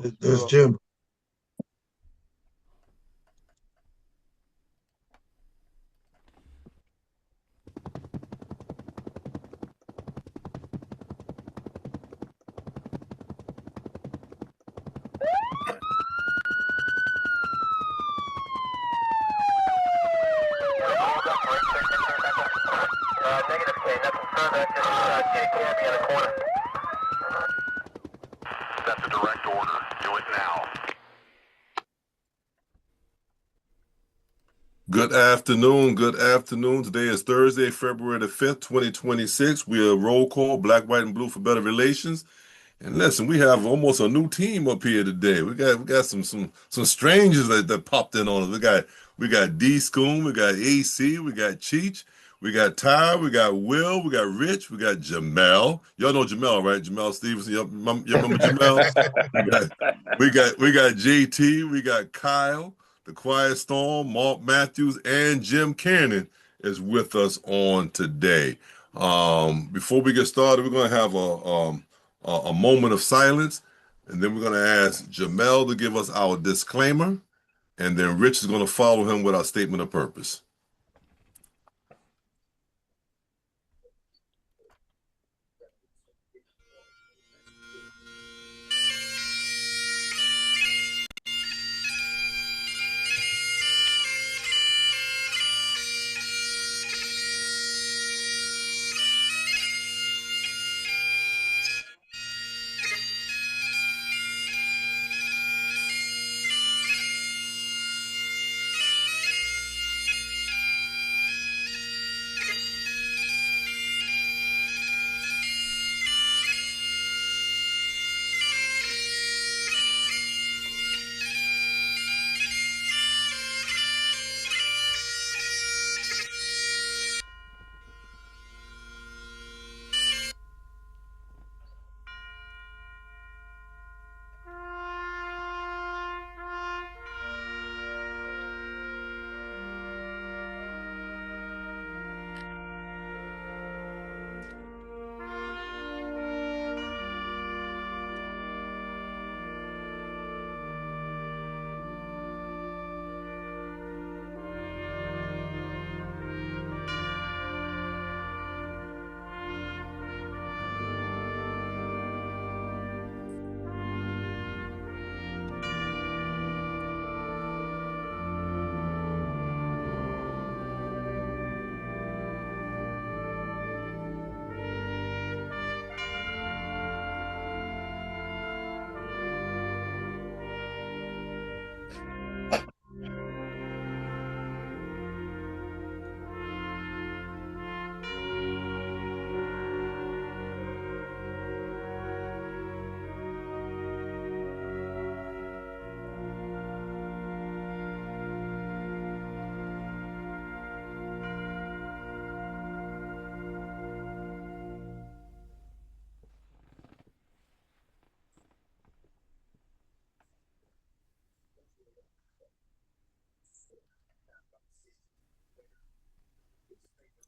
There's Jim. Negative K, nothing further, just Kitty Candy in the corner. That's a direct order. Do it now. Good afternoon. Good afternoon. Today is Thursday, February the 5th, 2026. We are roll call, black, white, and blue for better relations. And listen, we have almost a new team up here today. We got some strangers that popped in on us. We got D Schoon, we got AC, we got Cheech, we got Ty, we got Will, we got Rich, we got Jamel. Y'all know Jamel, right? Jamel Stevenson. You remember Jamel? We got JT, we got Kyle, the Quiet Storm, Mark Matthews, and Jim Cannon is with us on today. Before we get started, we're gonna have a moment of silence, and then we're going to ask Jamel to give us our disclaimer, and then Rich is going to follow him with our statement of purpose.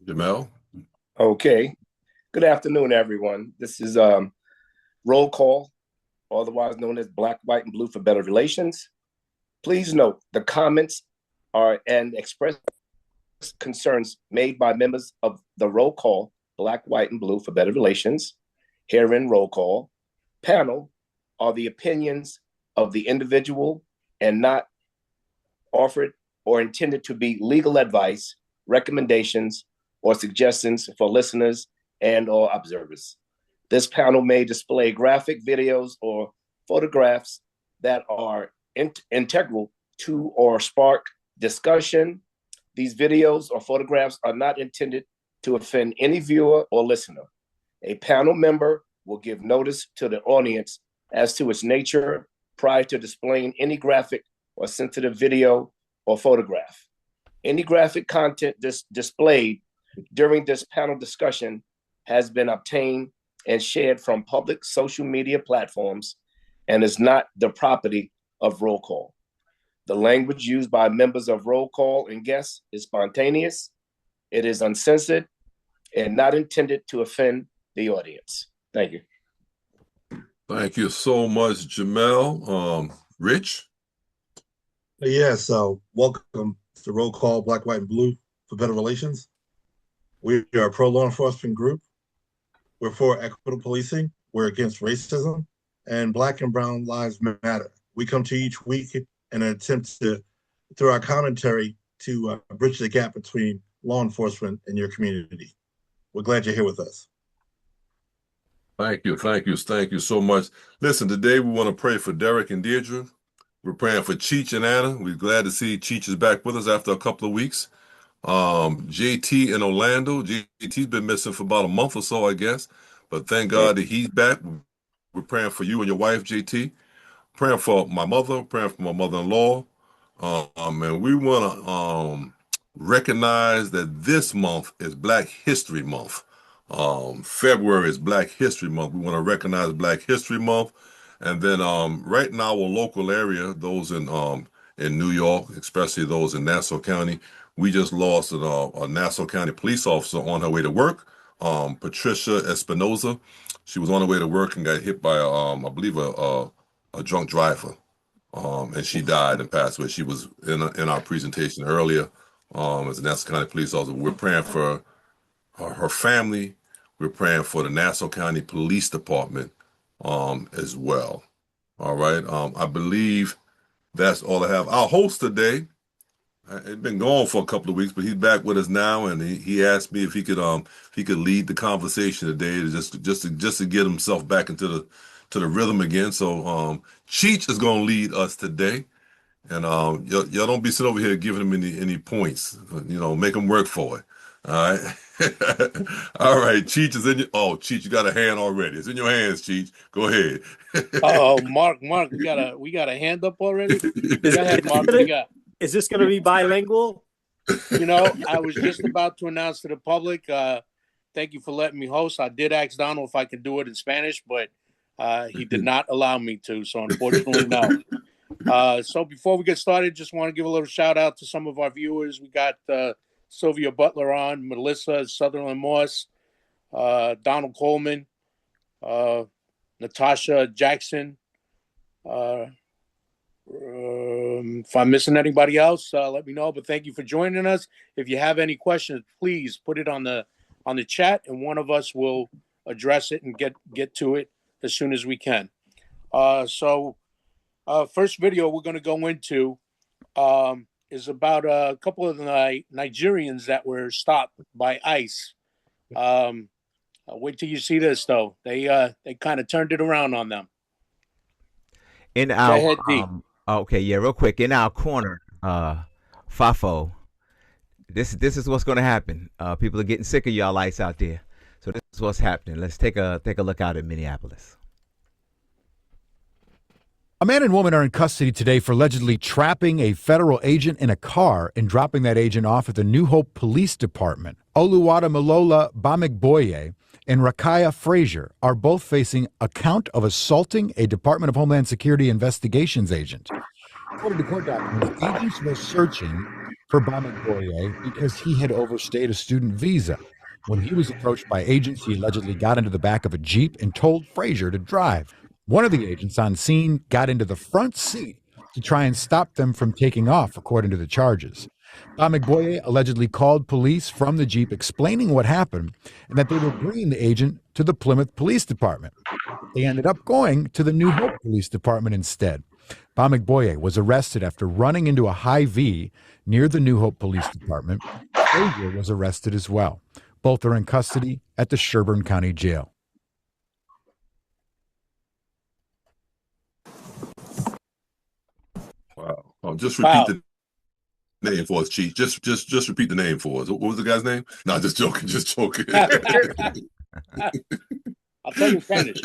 Jamel? Okay. Good afternoon, everyone. This is Roll Call, otherwise known as Black, White, and Blue for Better Relations. Please note the comments are and express concerns made by members of the Roll Call, Black, White, and Blue for Better Relations, herein Roll Call, panel are the opinions of the individual and not offered or intended to be legal advice, recommendations, or suggestions for listeners and or observers. This panel may display graphic videos or photographs that are integral to or spark discussion. These videos or photographs are not intended to offend any viewer or listener. A panel member will give notice to the audience as to its nature prior to displaying any graphic or sensitive video or photograph. Any graphic content displayed during this panel discussion has been obtained and shared from public social media platforms and is not the property of Roll Call. The language used by members of Roll Call and guests is spontaneous, it is uncensored, and not intended to offend the audience. Thank you. Thank you so much, Jamel. Rich? Yes, welcome to Roll Call Black, White, and Blue for Better Relations. We are a pro-law enforcement group. We're for equitable policing. We're against racism, and Black and Brown lives matter. We come to each week in an attempt to, through our commentary, to bridge the gap between law enforcement and your community. We're glad you're here with us. Thank you so much. Listen, today we want to pray for Derek and Deirdre. We're praying for Cheech and Anna. We're glad to see Cheech is back with us after a couple of weeks. JT in Orlando. JT's been missing for about a month or so, I guess. But thank God that he's back. We're praying for you and your wife, JT. Praying for my mother, praying for my mother-in-law. And we want to recognize that this month is Black History Month. February is Black History Month. We want to recognize Black History Month. And then right in our local area, those in New York, especially those in Nassau County, we just lost a Nassau County police officer on her way to work, Patricia Espinoza. She was on her way to work and got hit by, I believe, a drunk driver, and she died and passed away. She was in our presentation earlier as a Nassau County police officer. We're praying for her family. We're praying for the Nassau County Police Department as well. All right. I believe that's all I have. Our host today, he's been gone for a couple of weeks, but he's back with us now, and he asked me if he could lead the conversation today just to get himself back into the rhythm again. So Cheech is going to lead us today, and y'all don't be sitting over here giving him any points. Make him work for it. All right. All right. Cheech is in your. Oh, Cheech, you got a hand already. It's in your hands, Cheech. Go ahead. Oh, Mark, we got a hand up already. Go ahead, Mark. What you got? Is this going to be bilingual? I was just about to announce to the public. Thank you for letting me host. I did ask Donald if I could do it in Spanish, but he did not allow me to. So unfortunately, no. So before we get started, just want to give a little shout out to some of our viewers. We got Sylvia Butler on, Melissa Sutherland Moss, Donald Coleman, Natasha Jackson. If I'm missing anybody else, let me know. But thank you for joining us. If you have any questions, please put it on the chat, and one of us will address it and get to it as soon as we can. So first video we're going to go into is about a couple of the Nigerians that were stopped by ICE. Wait till you see this, though. They kind of turned it around on them. In our okay, yeah, real quick. In our corner, Fafo, this is what's going to happen. People are getting sick of y'all lights out there, so this is what's happening. Let's take a look out at Minneapolis. A man and woman are in custody today for allegedly trapping a federal agent in a car and dropping that agent off at the New Hope Police Department. Oluwadamilola Bamigboye and Rakaya Frazier are both facing a count of assaulting a Department of Homeland Security investigations agent. According to court documents, agents were searching for Bamigboye because he had overstayed a student visa. When he was approached by agents, he allegedly got into the back of a Jeep and told Frazier to drive. One of the agents on scene got into the front seat to try and stop them from taking off, according to the charges. Bamigboye allegedly called police from the Jeep explaining what happened and that they were bringing the agent to the Plymouth Police Department. They ended up going to the New Hope Police Department instead. Bamigboye was arrested after running into a Hy-Vee near the New Hope Police Department. Frazier was arrested as well. Both are in custody at the Sherburne County Jail. Wow. Just repeat the name for us, Chief. Just repeat the name for us. What was the guy's name? No, just joking. I'll tell you Spanish.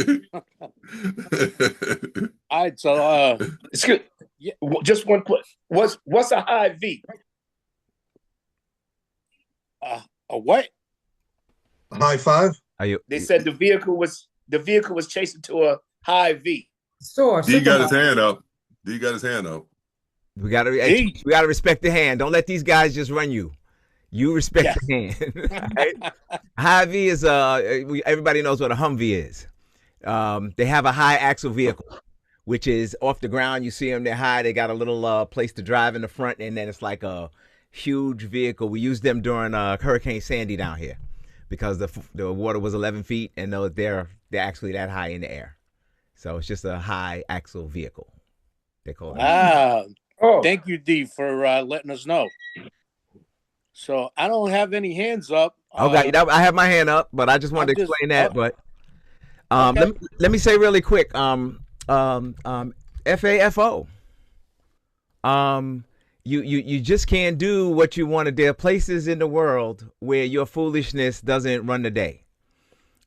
All right, so it's good. Yeah, just one quick. What's a Hy-Vee? A what? A high five? They said the vehicle was chasing to a Hy-Vee. D got his hand up. We gotta respect the hand. Don't let these guys just run you. You respect the hand. Right? Hy-Vee is everybody knows what a Humvee is. They have a high axle vehicle, which is off the ground. You see them, they're high. They got a little place to drive in the front, and then it's like a huge vehicle. We used them during Hurricane Sandy down here because the water was 11 feet, and they're actually that high in the air. So it's just a high axle vehicle. They call it. Thank you, D, for letting us know. So I don't have any hands up. Okay, I have my hand up, but I just wanted to explain that. But okay. let me say really quick. FAFO. You just can't do what you want to. There are places in the world where your foolishness doesn't run the day,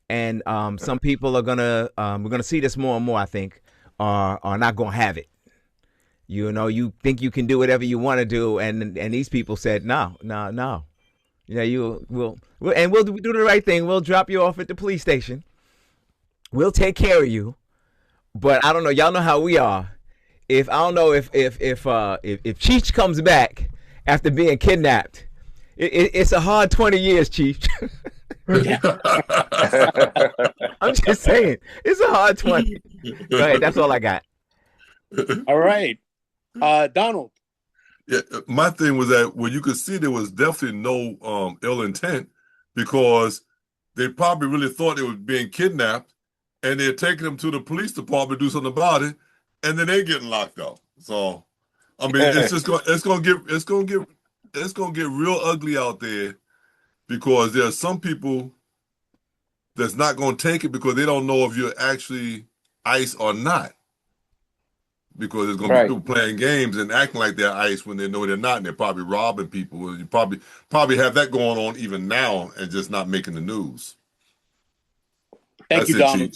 and some people are gonna we're gonna see this more and more. I think are not gonna have it. You know, you think you can do whatever you want to do, and these people said no. Yeah, we'll do the right thing. We'll drop you off at the police station. We'll take care of you. But I don't know. Y'all know how we are. If Cheech comes back after being kidnapped, it's a hard 20 years, Cheech. I'm just saying, it's a hard 20. Go ahead. That's all I got. All right. Donald. Yeah, my thing was that you could see there was definitely no ill intent, because they probably really thought they were being kidnapped, and they're taking them to the police department to do something about it, and then they're getting locked up. So, I mean, it's gonna get real ugly out there, because there are some people that's not gonna take it because they don't know if you're actually ICE or not. Because there's going to be people playing games and acting like they're ICE when they know they're not, and they're probably robbing people. You probably have that going on even now and just not making the news. Thank you, Donald.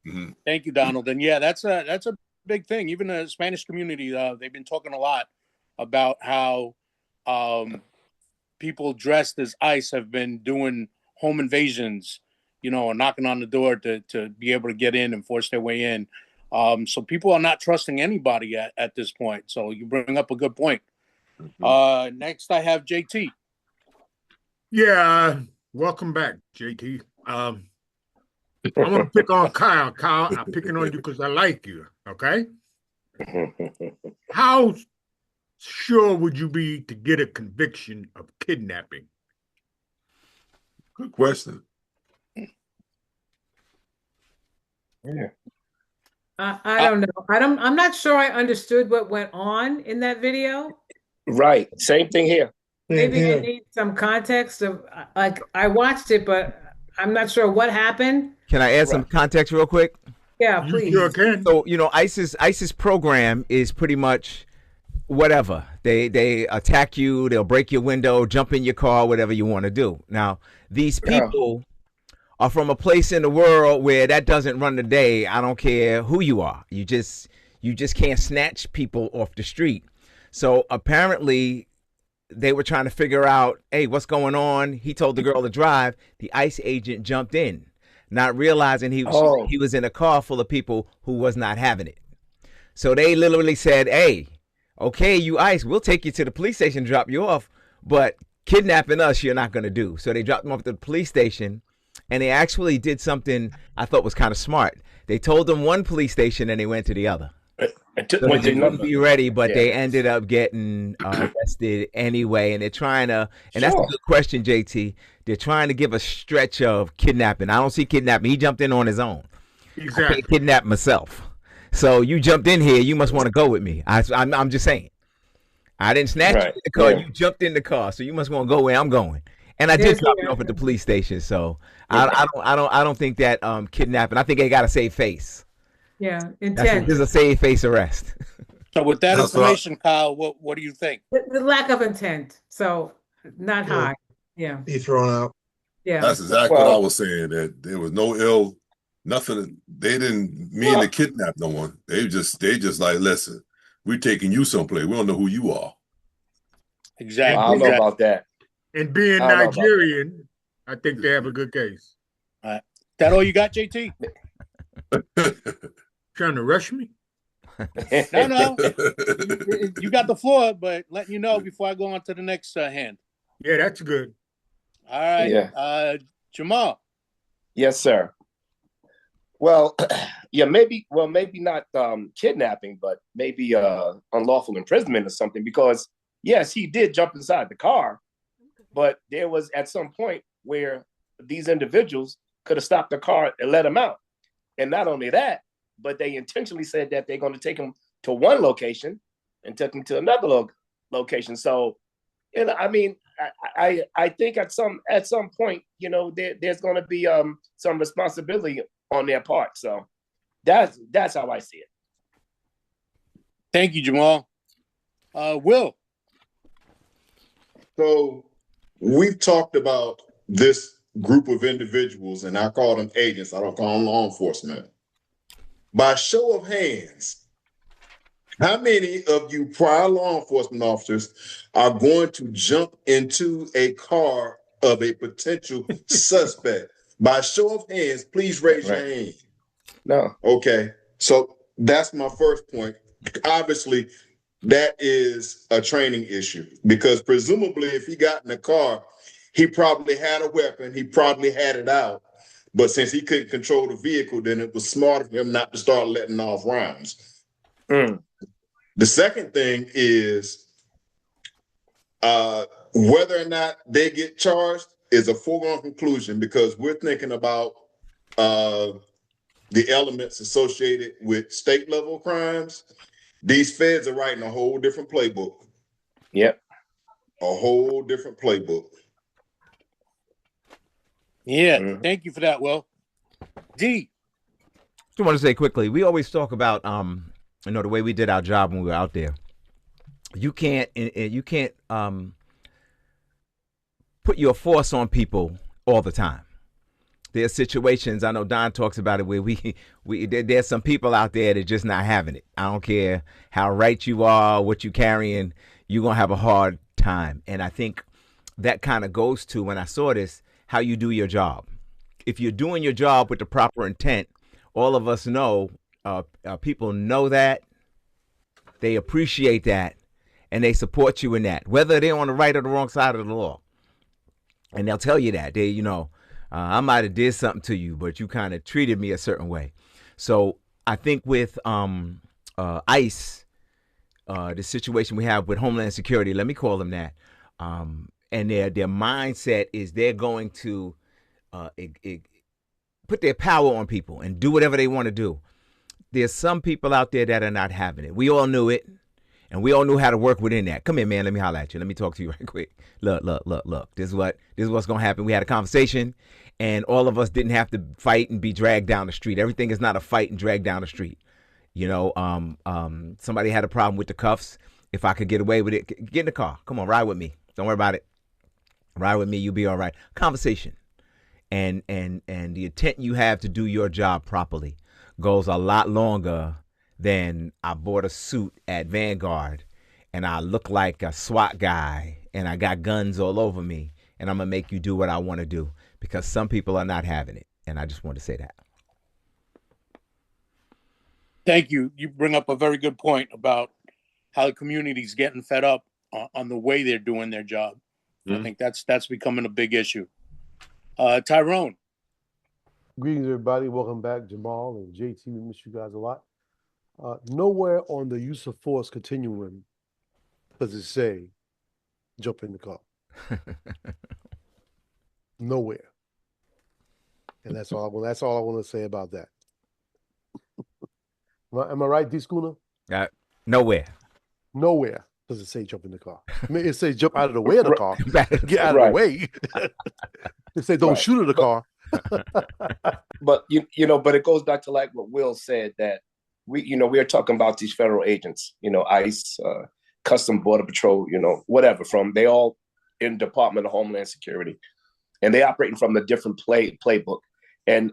Mm-hmm. Thank you, Donald. And yeah, that's a big thing. Even the Spanish community, they've been talking a lot about how people dressed as ICE have been doing home invasions, you know, or knocking on the door to be able to get in and force their way in. So people are not trusting anybody at this point. So you bring up a good point. Mm-hmm. Next, I have JT. Yeah, welcome back, JT. I want to pick on Kyle. Kyle, I'm picking on you because I like you, okay? How sure would you be to get a conviction of kidnapping? Good question. Yeah. I don't know. I'm not sure I understood what went on in that video. Right. Same thing here. Maybe I need some context of, like, I watched it, but I'm not sure what happened. Can I add some context real quick? Yeah, please. You sure can. So, you know, ISIS program is pretty much whatever. They attack you, they'll break your window, jump in your car, whatever you want to do. Now, these people are from a place in the world where that doesn't run the day. I don't care who you are. You just can't snatch people off the street. So apparently they were trying to figure out, hey, what's going on? He told the girl to drive. The ICE agent jumped in, not realizing he was in a car full of people who was not having it. So they literally said, hey, okay, you ICE, we'll take you to the police station, drop you off, but kidnapping us, you're not going to do. So they dropped him off at the police station. And they actually did something I thought was kind of smart. They told them one police station and they went to the other. So they wouldn't be ready, but they ended up getting arrested anyway. And they're trying to, and that's a good question, JT. They're trying to give a stretch of kidnapping. I don't see kidnapping. He jumped in on his own. Exactly. I can't kidnap myself. So you jumped in here. You must want to go with me. I'm just saying. I didn't snatch you in the car. You jumped in the car. So you must want to go where I'm going. And I did drop you off at the police station, so I don't think that kidnapping. I think they got to save face. Yeah, intent. This is a save face arrest. So with that information, Kyle, what do you think? The lack of intent. So not high. Yeah. Be thrown out. Yeah. That's exactly what I was saying. That there was no nothing. They didn't mean to kidnap no one. They just like, listen, we're taking you someplace. We don't know who you are. Exactly. I don't know about that. And being Nigerian, I think they have a good case. All right. That all you got, JT? Trying to rush me? No. You got the floor, but letting you know before I go on to the next hand. Yeah, that's good. All right. Yeah. Jamal. Yes, sir. Well, yeah, maybe. Well, maybe not kidnapping, but maybe unlawful imprisonment or something. Because yes, he did jump inside the car, but there was at some point where these individuals could have stopped the car and let him out. And not only that, but they intentionally said that they're going to take him to one location and took him to another location. So, I mean, I think at some point, there's going to be some responsibility on their part. So that's how I see it. Thank you, Jamal. Will. So we've talked about this group of individuals, and I call them agents. I don't call them law enforcement. By show of hands, how many of you prior law enforcement officers are going to jump into a car of a potential suspect? By show of hands, please raise your hand. No. Okay. So that's my first point. Obviously, that is a training issue because presumably if he got in the car, he probably had a weapon. He probably had it out. But since he couldn't control the vehicle, then it was smart of him not to start letting off rounds. Mm. The second thing is whether or not they get charged is a foregone conclusion because we're thinking about the elements associated with state level crimes. These feds are writing a whole different playbook. Yep. A whole different playbook. Yeah, thank you for that, Will. D. Just want to say quickly, we always talk about the way we did our job when we were out there. You can't put your force on people all the time. There's situations, I know Don talks about it, where there's some people out there that are just not having it. I don't care how right you are, what you carrying, you're going to have a hard time. And I think that kind of goes to, when I saw this, how you do your job. If you're doing your job with the proper intent, all of us know, people know that, they appreciate that, and they support you in that, whether they're on the right or the wrong side of the law. And they'll tell you that. I might have did something to you, but you kind of treated me a certain way. So I think with ICE, the situation we have with Homeland Security, let me call them that, and their mindset is they're going to put their power on people and do whatever they want to do. There's some people out there that are not having it. We all knew it, and we all knew how to work within that. Come here, man. Let me holler at you. Let me talk to you right quick. Look. This is what's gonna happen. We had a conversation, and all of us didn't have to fight and be dragged down the street. Everything is not a fight and drag down the street. Somebody had a problem with the cuffs. If I could get away with it, get in the car. Come on, ride with me. Don't worry about it. Ride with me. You'll be all right. Conversation, and the intent you have to do your job properly goes a lot longer than I bought a suit at Vanguard and I look like a SWAT guy and I got guns all over me and I'm gonna make you do what I want to do, because some people are not having it. And I just want to say that. Thank you. You bring up a very good point about how the community's getting fed up on the way they're doing their job. I think that's becoming a big issue. Tyrone. Greetings, everybody. Welcome back, Jamal and JT. We miss you guys a lot. Nowhere on the use of force continuum does it say jump in the car. Nowhere. And that's all I want to say about that. Am I right, D. Schooner? Nowhere. Nowhere does it say jump in the car. I mean, it says jump out of the way of the car. Get out of the way. It say don't shoot at the car. But but it goes back to like what Will said, that we are talking about these federal agents, ICE, Custom Border Patrol, whatever, they all in Department of Homeland Security, and they operating from a different playbook. And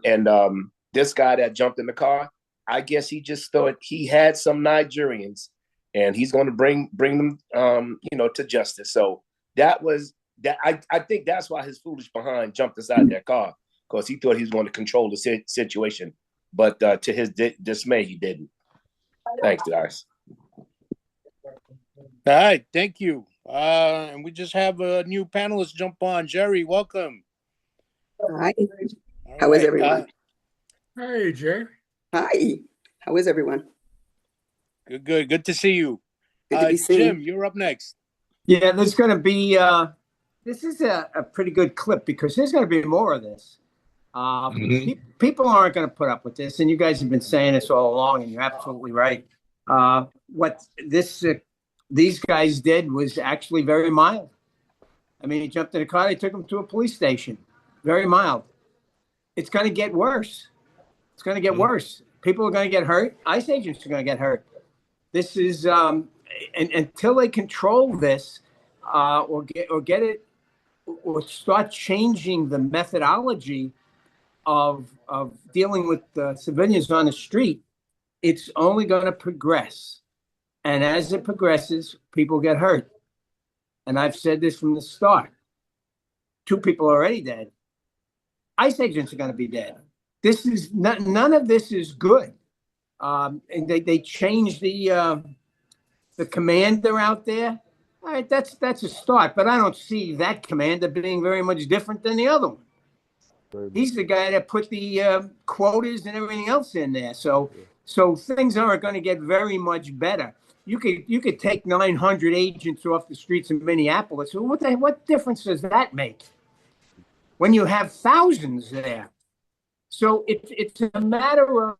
this guy that jumped in the car, I guess he just thought he had some Nigerians, and he's going to bring them, to justice. So that was that. I think that's why his foolish behind jumped inside that car, because he thought he was going to control the situation. But to his dismay, he didn't. Thanks, guys. All right, thank you. And we just have a new panelist jump on. Jerry, welcome. Hi. How is everyone? Hey, Jay. Hi. How is everyone? Good to see you. Good to be seen. Jim, you're up next. Yeah, there's going to be, this is a pretty good clip because there's going to be more of this. People aren't going to put up with this, and you guys have been saying this all along, and you're absolutely right. What these guys did was actually very mild. I mean, he jumped in a car, they took him to a police station. Very mild. It's going to get worse. It's going to get worse. People are going to get hurt. ICE agents are going to get hurt. This is, and until they control this, or get it, or start changing the methodology of dealing with civilians on the street, it's only going to progress. And as it progresses, people get hurt. And I've said this from the start. 2 people are already dead. ICE agents are going to be dead. This is none of this is good. And they changed the commander out there. All right, that's a start, but I don't see that commander being very much different than the other one. He's the guy that put the quotas and everything else in there. So things aren't going to get very much better. You could take 900 agents off the streets of Minneapolis. So what difference does that make when you have thousands there? So it's a matter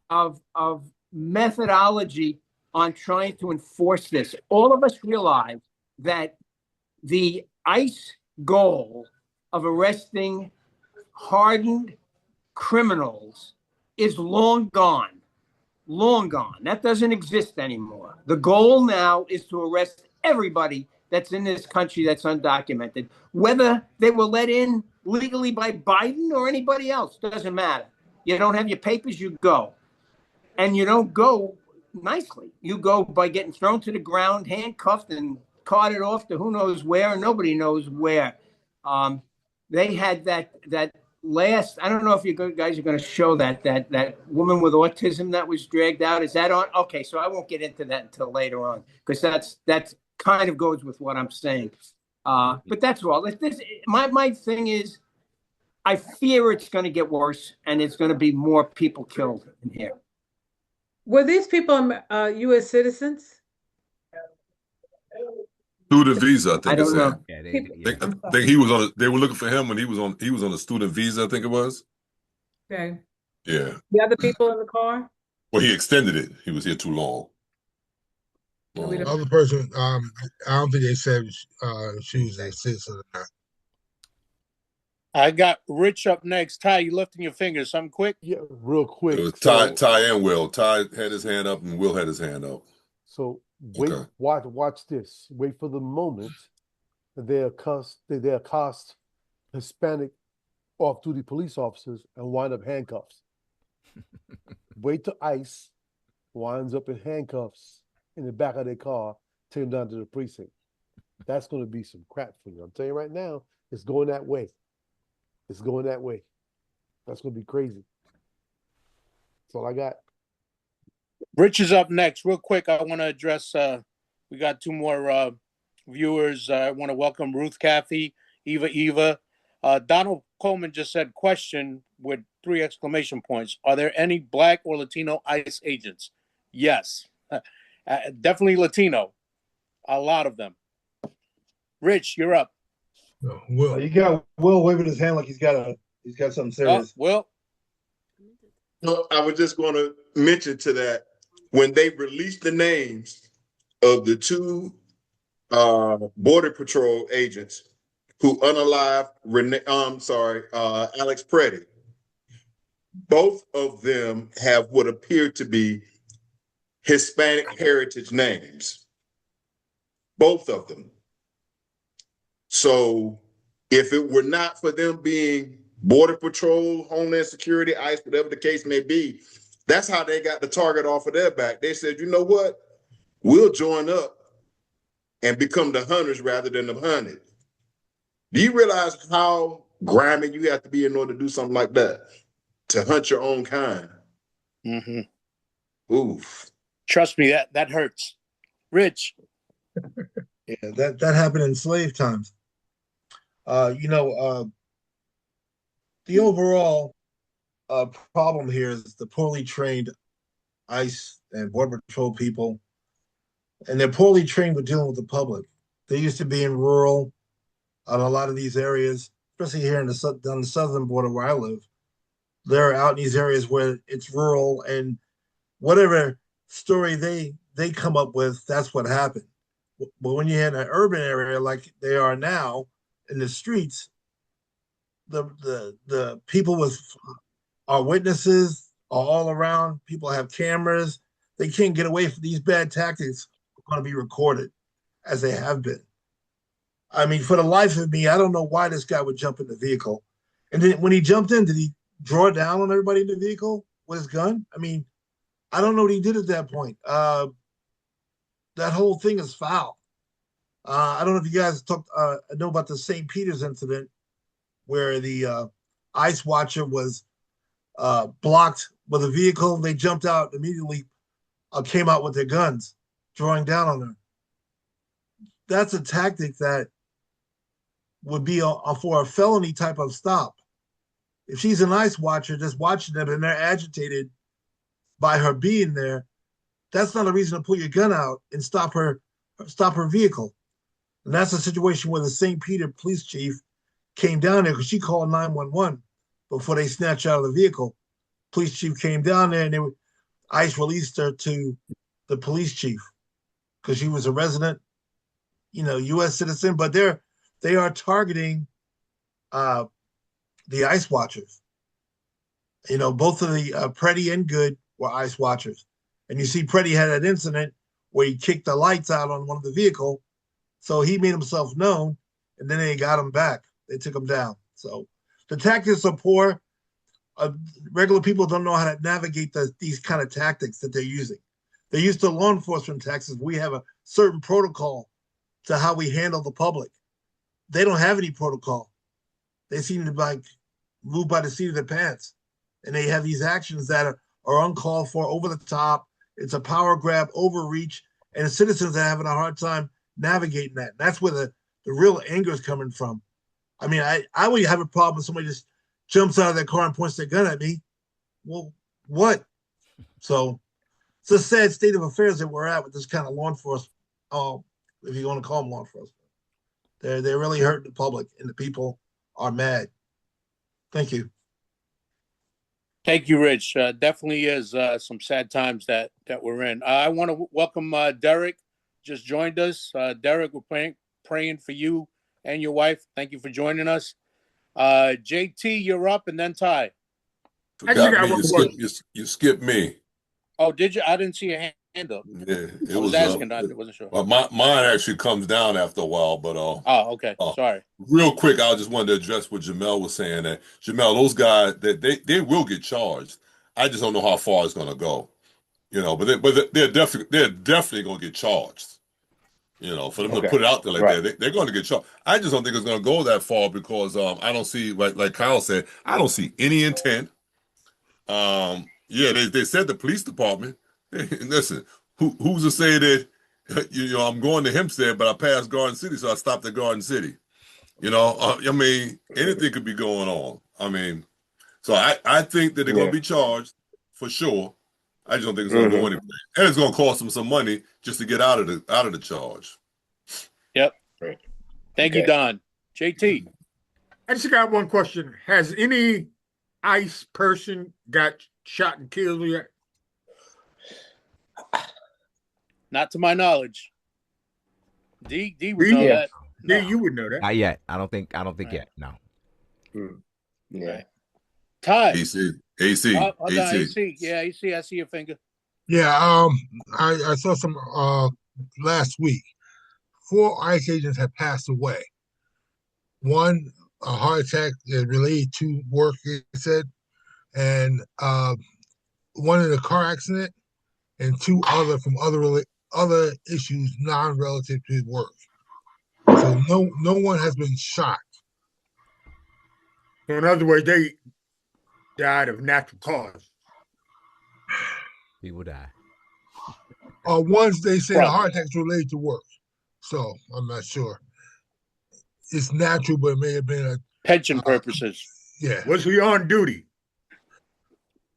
of methodology on trying to enforce this. All of us realize that the ICE goal of arresting hardened criminals is long gone. Long gone. That doesn't exist anymore. The goal now is to arrest everybody that's in this country that's undocumented, whether they were let in legally by Biden or anybody else. Doesn't matter. You don't have your papers, you go. And you don't go nicely. You go by getting thrown to the ground, handcuffed, and carted off to who knows where, and nobody knows where. They had that last, I don't know if you guys are going to show that woman with autism that was dragged out. Is that on? Okay, so I won't get into that until later on, because that's kind of goes with what I'm saying. But that's all. My thing is, I fear it's going to get worse, and it's going to be more people killed in here. Were these people U.S. citizens? Student visa, I think. I don't know. I think he was on. They were looking for him when he was on a student visa, I think it was. Okay. Yeah. The other people in the car? Well, he extended it. He was here too long. The other person, I don't think they said she was a citizen or not. I got Rich up next. Ty, you lifting your fingers. Something quick? Yeah, real quick. It was Ty and Will. Ty had his hand up and Will had his hand up. So wait, watch this. Wait for the moment that they accost Hispanic off-duty police officers and wind up handcuffs. Wait till ICE winds up in handcuffs in the back of their car, take them down to the precinct. That's going to be some crap for you. I'm telling you right now, it's going that way. It's going that way. That's going to be crazy. That's all I got. Rich is up next. Real quick, I want to address, we got 2 more viewers. I want to welcome Ruth Cathy, Eva. Donald Coleman just said, question with 3 exclamation points. Are there any Black or Latino ICE agents? Yes. Definitely Latino. A lot of them. Rich, you're up. Will, you got Will waving his hand like he's got something serious. Will. No, I was just going to mention to that when they released the names of the 2 Border Patrol agents who unalived Alex Preddy. Both of them have what appear to be Hispanic heritage names. Both of them. So if it were not for them being Border Patrol, Homeland Security, ICE, whatever the case may be, that's how they got the target off of their back. They said, you know what? We'll join up and become the hunters rather than the hunted. Do you realize how grimy you have to be in order to do something like that? To hunt your own kind? Mm-hmm. Oof. Trust me, that hurts. Rich. Yeah, that happened in slave times. The overall problem here is the poorly trained ICE and Border Patrol people, and they're poorly trained with dealing with the public. They used to be in rural on a lot of these areas, especially here in on the southern border where I live. They're out in these areas where it's rural, and whatever story they come up with, that's what happened. But when you're in an urban area like they are now in the streets, the people with our witnesses are all around. People have cameras. They can't get away from these bad tactics. Are going to be recorded as they have been. I mean, for the life of me, I don't know why this guy would jump in the vehicle. And then when he jumped in, did he draw down on everybody in the vehicle with his gun? I mean, I don't know what he did at that point. That whole thing is foul. I don't know if you guys know about the St. Peter's incident where the ICE watcher was blocked with a vehicle. They jumped out immediately, came out with their guns, drawing down on her. That's a tactic that would be for a felony type of stop. If she's an ICE watcher just watching them and they're agitated by her being there, that's not a reason to pull your gun out and stop her vehicle. And that's a situation where the St. Peter police chief came down there because she called 911 before they snatched her out of the vehicle. Police chief came down there and ICE released her to the police chief because she was a resident, U.S. citizen. But they are targeting the ICE watchers. Both of the Preddy and Good were ICE watchers. And you see Preddy had that incident where he kicked the lights out on one of the vehicle. So he made himself known, and then they got him back. They took him down. So the tactics are poor. Regular people don't know how to navigate these kind of tactics that they're using. They're used to law enforcement tactics. We have a certain protocol to how we handle the public. They don't have any protocol. They seem to move by the seat of their pants. And they have these actions that are uncalled for, over the top. It's a power grab, overreach, and the citizens are having a hard time navigating that. That's where the real anger is coming from. I mean, I would have a problem if somebody just jumps out of their car and points their gun at me. Well, what? So it's a sad state of affairs that we're at with this kind of law enforcement. If you want to call them law enforcement, they're really hurting the public, and the people are mad. Thank you. Thank you, Rich. Definitely is some sad times that we're in. I want to welcome Derek. Just joined us. Derek, we're praying for you and your wife. Thank you for joining us. JT, you're up, and then Ty. You skipped me. Oh, did you? I didn't see a hand up. Yeah, I was asking. I wasn't sure. Well, mine actually comes down after a while, but oh, okay. Sorry. Real quick, I just wanted to address what Jamel was saying. That Jamel, those guys, they will get charged. I just don't know how far it's going to go. But they're definitely going to get charged. For them to put it out there like that, they're going to get charged. I just don't think it's going to go that far because I don't see, like Kyle said, I don't see any intent. They said the police department. Listen, who's to say that I'm going to Hempstead, but I passed Garden City, so I stopped at Garden City. I mean, anything could be going on. I mean, so I think that they're going to be charged for sure. I just don't think it's going to go anywhere, and it's going to cost them some money just to get out of the charge. Yep. Right. Thank you, Don. JT. I just got one question. Has any ICE person got shot and killed yet? Not to my knowledge. D would know that. No. You would know that. Not yet. I don't think yet. No. Yeah. Ty. AC. Yeah, AC. I see your finger. Yeah. I saw some last week. 4 ICE agents have passed away. One, a heart attack related to work, it said, and one in a car accident, and 2 other from other issues non-relative to his work. So no one has been shot. So in other words, they died of natural cause. People die. Ones they say a heart attack is related to work. So I'm not sure. It's natural, but it may have been a pension purposes. Yeah. Was he on duty?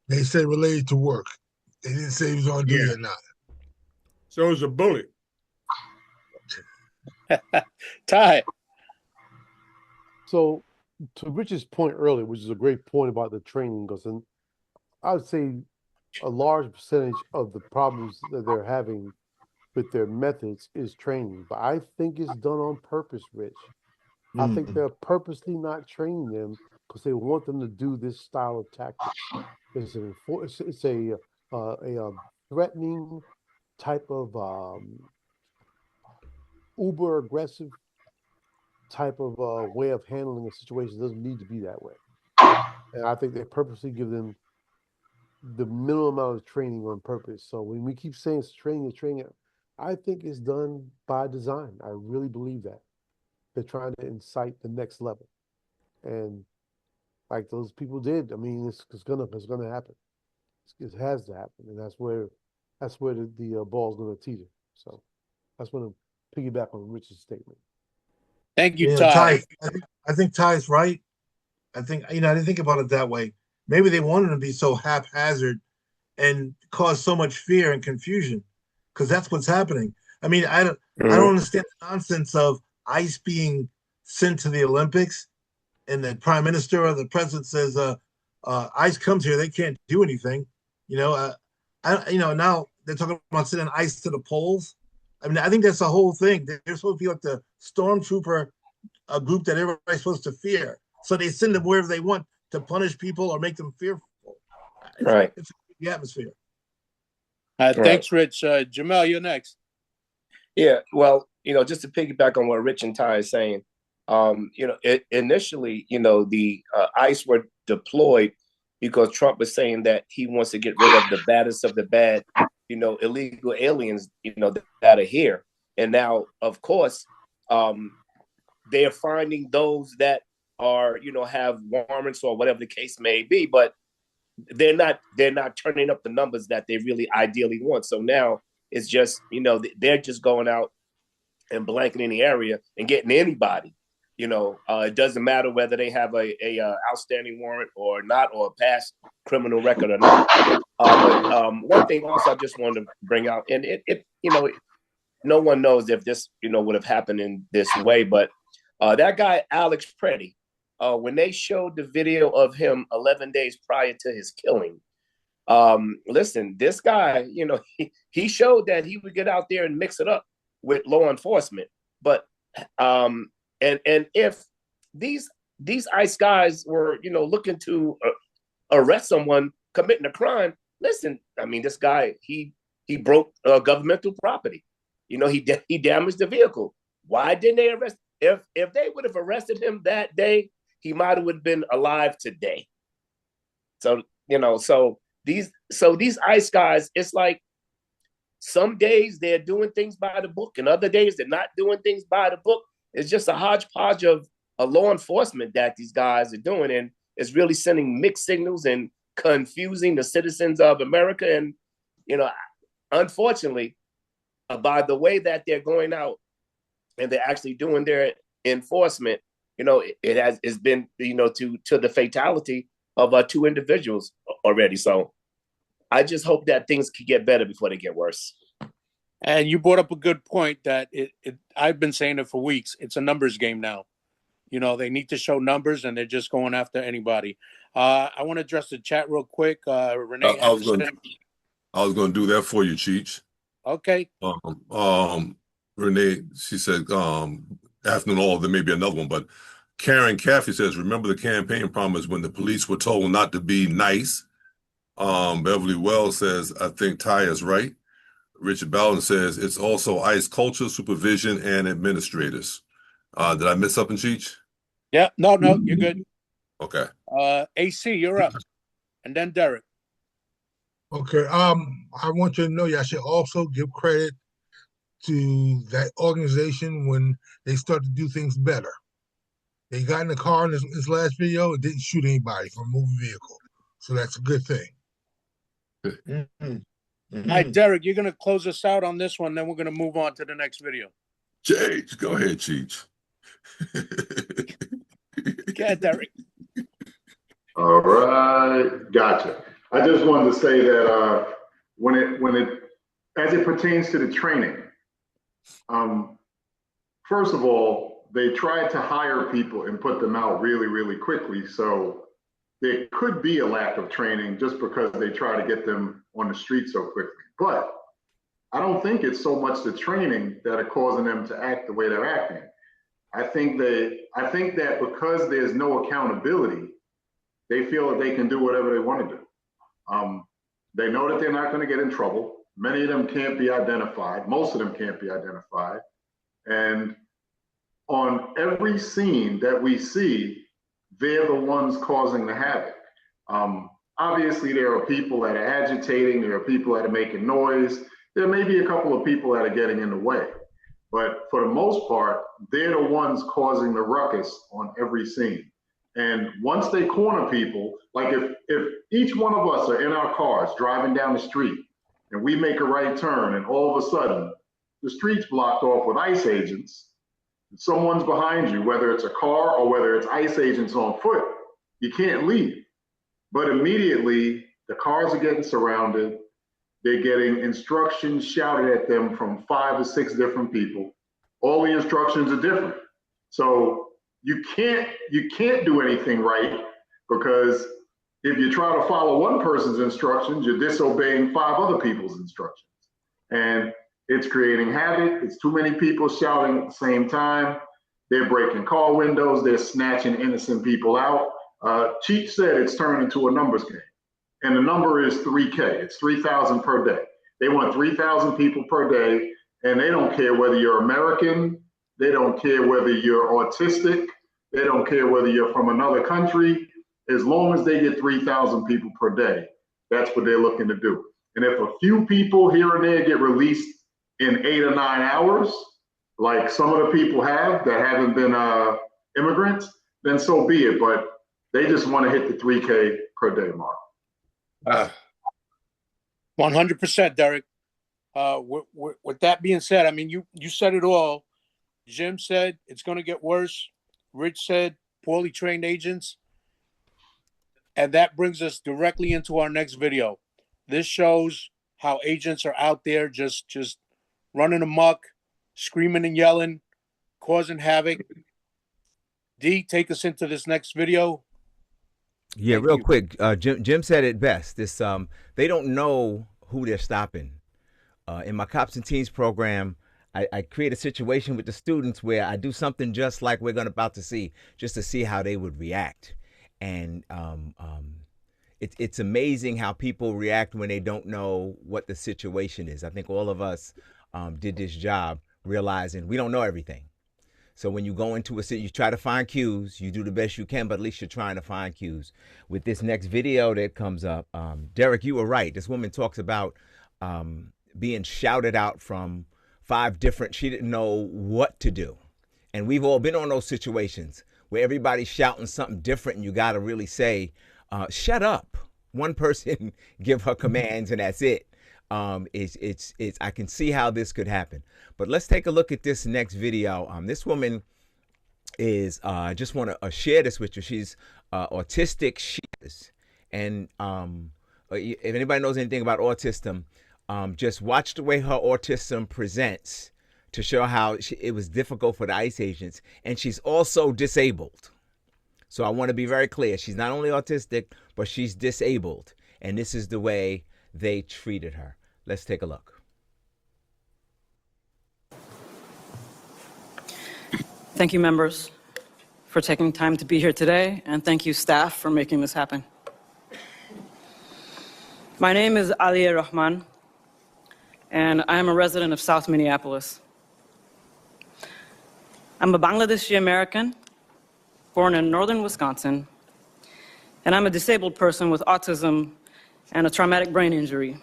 They said related to work. They didn't say he was on duty or not. So it was a bullet. Ty. So to Rich's point earlier, which is a great point about the training, because I would say a large percentage of the problems that they're having with their methods is training. But I think it's done on purpose, Rich. I think they're purposely not training them because they want them to do this style of tactics. It's a threatening type of uber aggressive type of way of handling a situation. It doesn't need to be that way. And I think they purposely give them the minimum amount of training on purpose. So when we keep saying it's training, I think it's done by design. I really believe that. They're trying to incite the next level. And like those people did, I mean, it's gonna happen. It has to happen. And that's where the ball's gonna teeter. So that's what I'm piggyback on Rich's statement. Thank you, Ty. I think Ty's right. I think, I didn't think about it that way. Maybe they wanted to be so haphazard and cause so much fear and confusion, because that's what's happening. I mean, I don't understand the nonsense of ICE being sent to the Olympics, and the prime minister or the president says, ICE comes here, they can't do anything. Now they're talking about sending ICE to the polls. I mean, I think that's the whole thing. They're supposed to be like the stormtrooper, a group that everybody's supposed to fear. So they send them wherever they want to punish people or make them fearful. Right. It's the atmosphere. Thanks, Rich. Jamel, you're next. Yeah, well, just to piggyback on what Rich and Ty is saying, initially, the ICE were deployed because Trump was saying that he wants to get rid of the baddest of the bad, illegal aliens, that are here. And now, of course, they're finding those that are, have warrants or whatever the case may be, but they're not turning up the numbers that they really ideally want. So now it's just, they're just going out and blanketing the area and getting anybody. It doesn't matter whether they have a outstanding warrant or not, or a past criminal record or not. But one thing also I just wanted to bring out, and it no one knows if this would have happened in this way, but that guy Alex Preddy, when they showed the video of him 11 days prior to his killing, listen, this guy, he showed that he would get out there and mix it up with law enforcement. But and if these ICE guys were, looking to arrest someone committing a crime, listen, I mean, this guy, he broke governmental property. He damaged the vehicle. Why didn't they arrest? If they would have arrested him that day, he might have been alive today. So, so these ICE guys, it's like some days they're doing things by the book and other days they're not doing things by the book. It's just a hodgepodge of a law enforcement that these guys are doing. And it's really sending mixed signals and confusing the citizens of America. And, unfortunately, by the way that they're going out and they're actually doing their enforcement, it's been, to the fatality of 2 individuals already. So I just hope that things could get better before they get worse. And you brought up a good point that I've been saying it for weeks. It's a numbers game now. They need to show numbers, and they're just going after anybody. I want to address the chat real quick. Renee, I was going to do that for you, Cheech. Okay. Renee, she said, afternoon, all there may be another one, but Karen Caffey says, remember the campaign promise when the police were told not to be nice. Beverly Wells says, I think Ty is right. Richard Bowden says, it's also ICE culture, supervision, and administrators. Did I miss something, Cheech? Yeah, no, you're good. Okay. AC, you're up. And then Derek. Okay. I want you to know, I should also give credit to that organization when they start to do things better. They got in the car in this last video, it didn't shoot anybody from a moving vehicle. So that's a good thing. All right, Derek, you're going to close us out on this one, then we're going to move on to the next video. Cheech, go ahead, Cheech. Go ahead, Derek. All right, gotcha. I just wanted to say that as it pertains to the training, first of all, they tried to hire people and put them out really, really quickly. So there could be a lack of training just because they try to get them on the street so quickly. But I don't think it's so much the training that are causing them to act the way they're acting. I think that because there's no accountability, they feel that they can do whatever they want to do. They know that they're not going to get in trouble. Many of them can't be identified. Most of them can't be identified. And on every scene that we see, they're the ones causing the havoc. Obviously, there are people that are agitating. There are people that are making noise. There may be a couple of people that are getting in the way. But for the most part, they're the ones causing the ruckus on every scene. And once they corner people, like if each one of us are in our cars driving down the street and we make a right turn and all of a sudden the street's blocked off with ICE agents, someone's behind you, whether it's a car or whether it's ICE agents on foot, you can't leave. But immediately the cars are getting surrounded. They're getting instructions shouted at them from 5 to 6 different people. All the instructions are different. So you can't do anything right, because if you try to follow one person's instructions, you're disobeying 5 other people's instructions. And it's creating havoc. It's too many people shouting at the same time. They're breaking car windows. They're snatching innocent people out. Cheech said it's turned into a numbers game. And the number is 3K. It's 3,000 per day. They want 3,000 people per day, and they don't care whether you're American. They don't care whether you're autistic. They don't care whether you're from another country. As long as they get 3,000 people per day, that's what they're looking to do. And if a few people here and there get released in 8 or 9 hours, like some of the people have that haven't been immigrants, then so be it. But they just want to hit the 3K per day mark. 100%, Derek. With that being said, I mean, you said it all. Jim said it's going to get worse. Rich said poorly trained agents. And that brings us directly into our next video. This shows how agents are out there just running amok, screaming and yelling, causing havoc. D, take us into this next video. Yeah, real quick. Jim said it best. This they don't know who they're stopping. In my Cops and Teens program, I create a situation with the students where I do something just like we're about to see, just to see how they would react. And it's amazing how people react when they don't know what the situation is. I think all of us did this job realizing we don't know everything. So when you go into a city, you try to find cues, you do the best you can, but at least you're trying to find cues. With this next video that comes up, Derek, you were right. This woman talks about being shouted out from 5 different, she didn't know what to do. And we've all been on those situations where everybody's shouting something different and you got to really say, shut up. One person give her commands and that's it. I can see how this could happen. But let's take a look at this next video. This woman is, I just want to share this with you. She's autistic. She is. And if anybody knows anything about autism, just watch the way her autism presents to show how it was difficult for the ICE agents. And she's also disabled. So I want to be very clear. She's not only autistic, but she's disabled. And this is the way they treated her. Let's take a look. Thank you, members, for taking time to be here today, and thank you, staff, for making this happen. My name is Aliya Rahman, and I am a resident of South Minneapolis. I'm a Bangladeshi American, born in northern Wisconsin, and I'm a disabled person with autism and a traumatic brain injury.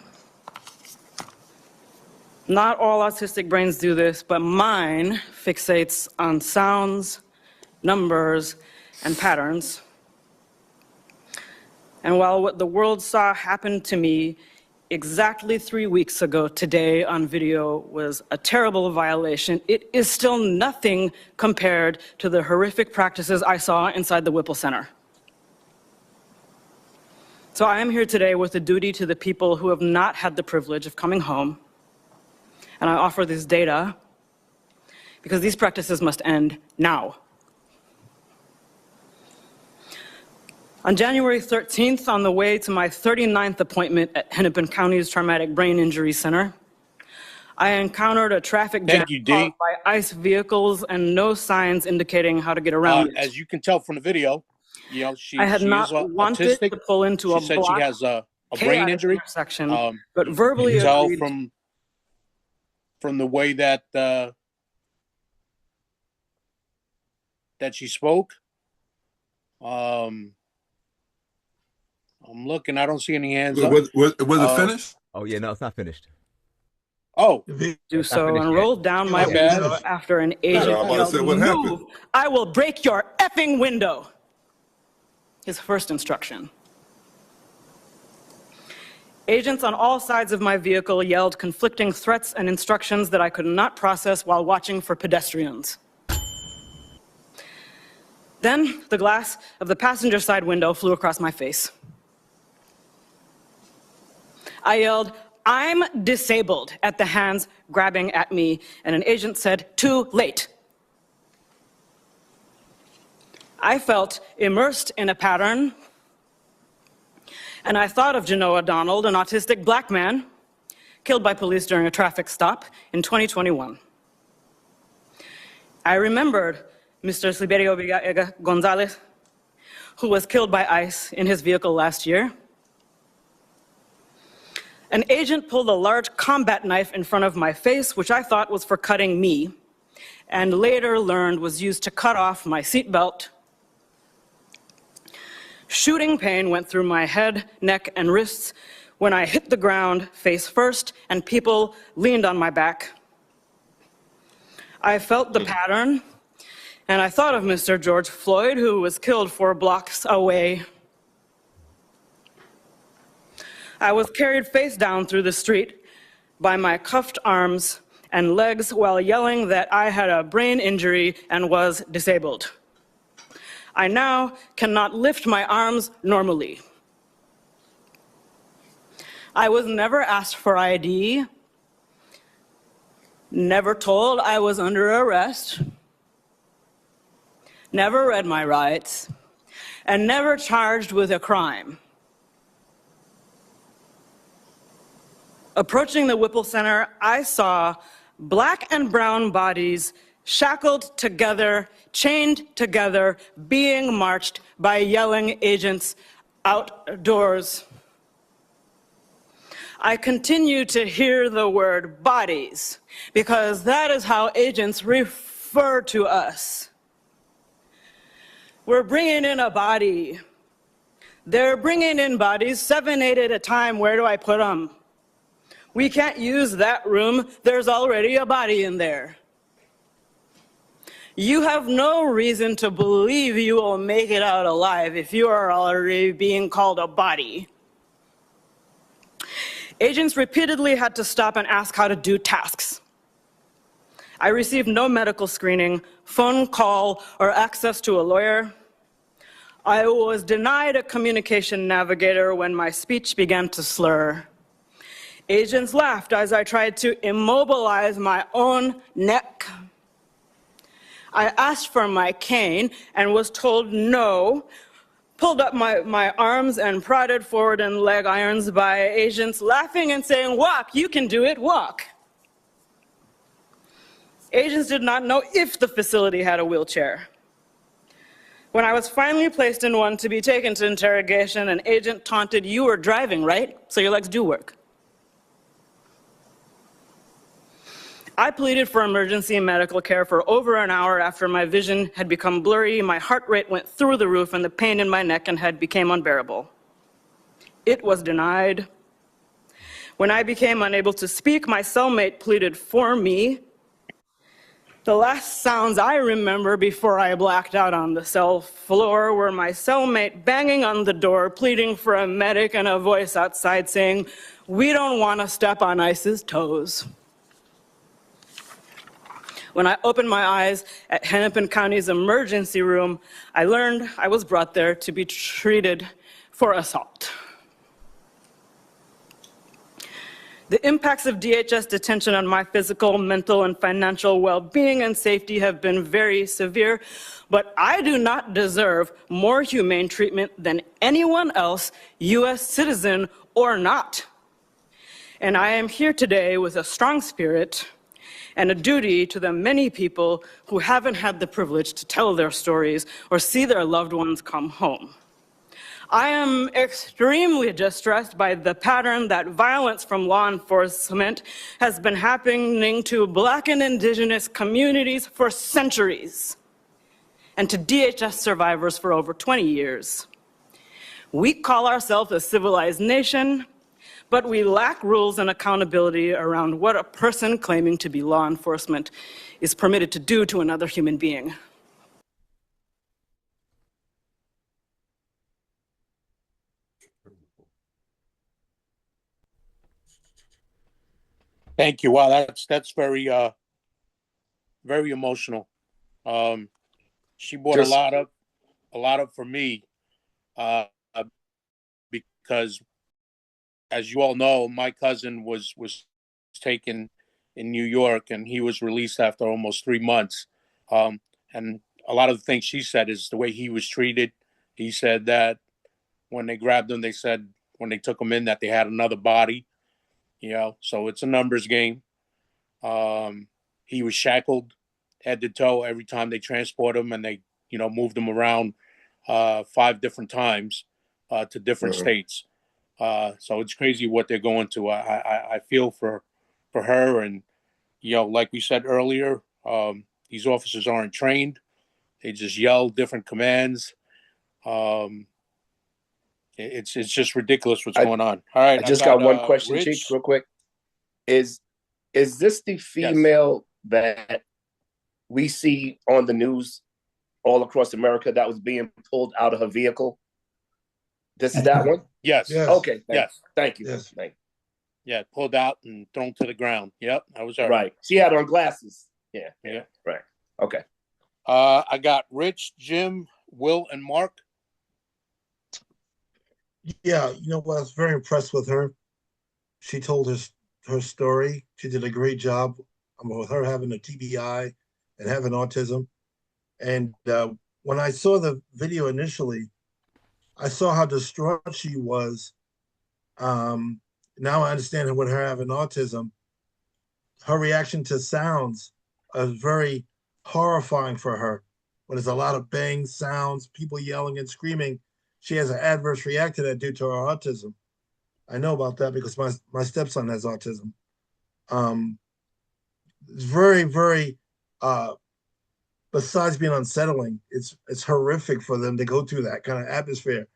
Not all autistic brains do this, but mine fixates on sounds, numbers, and patterns. And while what the world saw happen to me exactly 3 weeks ago today on video was a terrible violation, it is still nothing compared to the horrific practices I saw inside the Whipple Center. So I am here today with a duty to the people who have not had the privilege of coming home, and I offer this data because these practices must end now. On January 13th, on the way to my 39th appointment at Hennepin County's Traumatic Brain Injury Center, I encountered a traffic jam caused by ICE vehicles and no signs indicating how to get around it. As you can tell from the video, you know, I had not wanted to pull into a said block she has a brain injury section, but verbally you can tell agreed from the way that that she spoke. I'm looking. I don't see any hands up. Was it finished? Oh yeah, no, it's not finished. Oh, do so and rolled down my window after an agent yelled, "Move! I will break your effing window." His first instruction. Agents on all sides of my vehicle yelled conflicting threats and instructions that I could not process while watching for pedestrians. Then the glass of the passenger side window flew across my face. I yelled, "I'm disabled," at the hands grabbing at me, and an agent said, "Too late." I felt immersed in a pattern, and I thought of Genoa Donald, an autistic black man killed by police during a traffic stop in 2021. I remembered Mr. Sliberio Vega Gonzalez, who was killed by ICE in his vehicle last year. An agent pulled a large combat knife in front of my face, which I thought was for cutting me, and later learned was used to cut off my seatbelt. Shooting pain went through my head, neck, and wrists when I hit the ground face first and people leaned on my back. I felt the pattern, and I thought of Mr. George Floyd, who was killed 4 blocks away. I was carried face down through the street by my cuffed arms and legs while yelling that I had a brain injury and was disabled. I now cannot lift my arms normally. I was never asked for ID, never told I was under arrest, never read my rights, and never charged with a crime. Approaching the Whipple Center, I saw black and brown bodies shackled together, chained together, being marched by yelling agents outdoors. I continue to hear the word bodies because that is how agents refer to us. We're bringing in a body. They're bringing in bodies, 7, 8 at a time. Where do I put them? We can't use that room. There's already a body in there. You have no reason to believe you will make it out alive if you are already being called a body. Agents repeatedly had to stop and ask how to do tasks. I received no medical screening, phone call, or access to a lawyer. I was denied a communication navigator when my speech began to slur. Agents laughed as I tried to immobilize my own neck. I asked for my cane and was told no, pulled up my arms and prodded forward in leg irons by agents laughing and saying, "Walk, you can do it, walk." Agents did not know if the facility had a wheelchair. When I was finally placed in one to be taken to interrogation, an agent taunted, "You were driving, right? So your legs do work." I pleaded for emergency medical care for over an hour after my vision had become blurry, my heart rate went through the roof, and the pain in my neck and head became unbearable. It was denied. When I became unable to speak, my cellmate pleaded for me. The last sounds I remember before I blacked out on the cell floor were my cellmate banging on the door, pleading for a medic, and a voice outside saying, "We don't want to step on ICE's toes." When I opened my eyes at Hennepin County's emergency room, I learned I was brought there to be treated for assault. The impacts of DHS detention on my physical, mental, and financial well-being and safety have been very severe, but I do not deserve more humane treatment than anyone else, U.S. citizen or not. And I am here today with a strong spirit and a duty to the many people who haven't had the privilege to tell their stories or see their loved ones come home. I am extremely distressed by the pattern that violence from law enforcement has been happening to Black and Indigenous communities for centuries, and to DHS survivors for over 20 years. We call ourselves a civilized nation, but we lack rules and accountability around what a person claiming to be law enforcement is permitted to do to another human being. Thank you. Wow, that's very very emotional. She brought a lot up for me, because, as you all know, my cousin was taken in New York, and he was released after almost 3 months. And a lot of the things she said is the way he was treated. He said that when they grabbed him, they said when they took him in that they had another body. You know, so it's a numbers game. He was shackled head to toe every time they transport him, and they, you know, moved him around 5 different times to different states. So it's crazy what they're going to. I feel for her, and, you know, like we said earlier, these officers aren't trained. They just yell different commands. It's just ridiculous what's going on. All right, I just got one question, Rich. Chief, real quick. Is this the female that we see on the news all across America that was being pulled out of her vehicle? This is that one? Yes. Okay. Thank you. Yes. Thank you. Yeah, pulled out and thrown to the ground. Yep, that was her. Right. She had on glasses. Yeah. Right. Okay. I got Rich, Jim, Will, and Mark. Yeah, you know what? I was very impressed with her. She told her story. She did a great job with her having a TBI and having autism. And when I saw the video initially, I saw how distraught she was. Now I understand with her having autism, her reaction to sounds is very horrifying for her. When there's a lot of bang sounds, people yelling and screaming, she has an adverse reaction to that due to her autism. I know about that because my stepson has autism. It's very, very, besides being unsettling, it's horrific for them to go through that kind of atmosphere.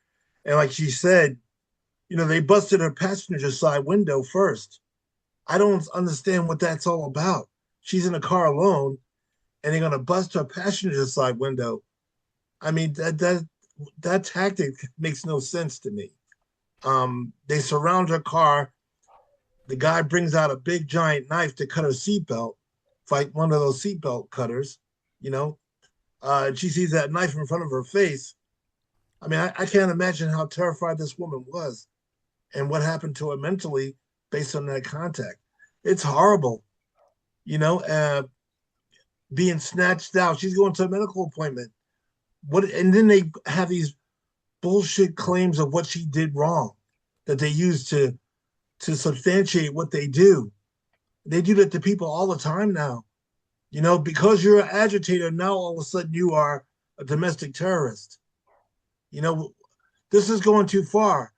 And like she said, you know, they busted her passenger side window first. I don't understand what that's all about. She's in a car alone, and they're going to bust her passenger side window. I mean, that tactic makes no sense to me. They surround her car. The guy brings out a big giant knife to cut her seatbelt, like one of those seatbelt cutters, you know. She sees that knife in front of her face. I mean, I can't imagine how terrified this woman was and what happened to her mentally based on that contact. It's horrible, you know, being snatched out. She's going to a medical appointment. And then they have these bullshit claims of what she did wrong that they use to substantiate what they do. They do that to people all the time now. You know, because you're an agitator, now all of a sudden you are a domestic terrorist. You know, this is going too far.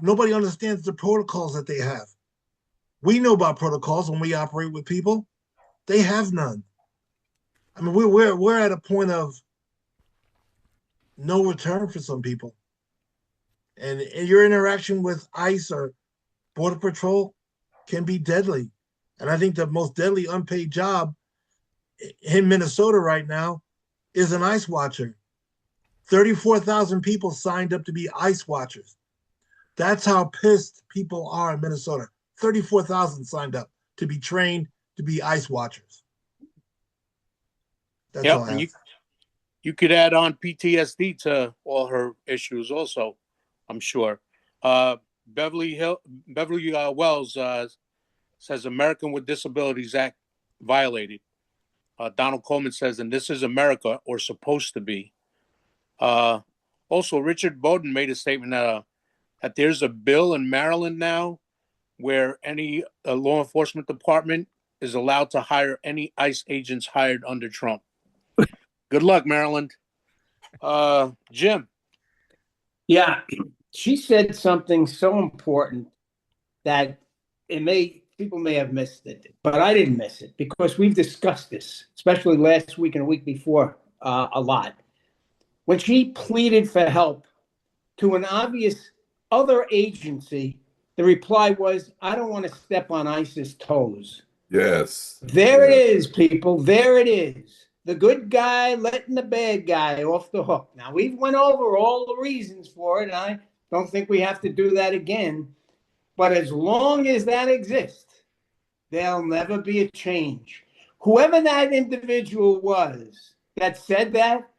Nobody understands the protocols that they have. We know about protocols when we operate with people. They have none. I mean, we're at a point of no return for some people. And your interaction with ICE or Border Patrol can be deadly. And I think the most deadly unpaid job in Minnesota right now is an ICE watcher. 34,000 people signed up to be ICE watchers. That's how pissed people are in Minnesota. 34,000 signed up to be trained to be ICE watchers. That's all I have. You could add on PTSD to all her issues also, I'm sure. Beverly Wells says American with Disabilities Act violated. Donald Coleman says, and this is America, or supposed to be. Also, Richard Bowden made a statement that there's a bill in Maryland now where any law enforcement department is allowed to hire any ICE agents hired under Trump. Good luck, Maryland. Jim. Yeah, she said something so important that people may have missed it, but I didn't miss it because we've discussed this, especially last week and a week before, a lot. When she pleaded for help to an obvious other agency, the reply was, I don't want to step on ICE's toes. Yes. There it is, people. There it is. The good guy letting the bad guy off the hook. Now, we've went over all the reasons for it, and I don't think we have to do that again. But as long as that exists, there'll never be a change. Whoever that individual was that said that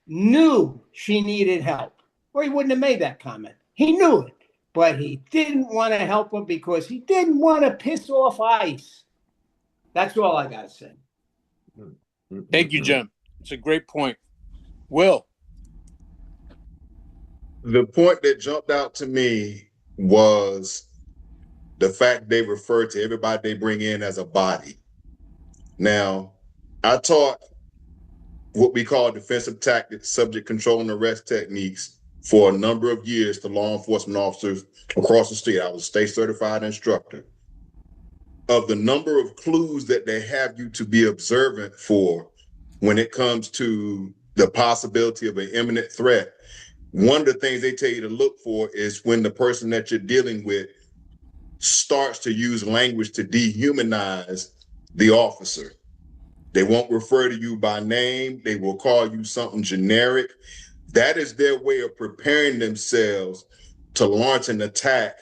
knew she needed help, or he wouldn't have made that comment. He knew it, but he didn't want to help her because he didn't want to piss off ICE. That's all I got to say. Thank you, Jim. It's a great point. Will. The point that jumped out to me was the fact they refer to everybody they bring in as a body. Now, I taught what we call defensive tactics, subject control and arrest techniques for a number of years to law enforcement officers across the state. I was a state certified instructor. Of the number of clues that they have you to be observant for when it comes to the possibility of an imminent threat, one of the things they tell you to look for is when the person that you're dealing with starts to use language to dehumanize the officer. They won't refer to you by name. They will call you something generic. That is their way of preparing themselves to launch an attack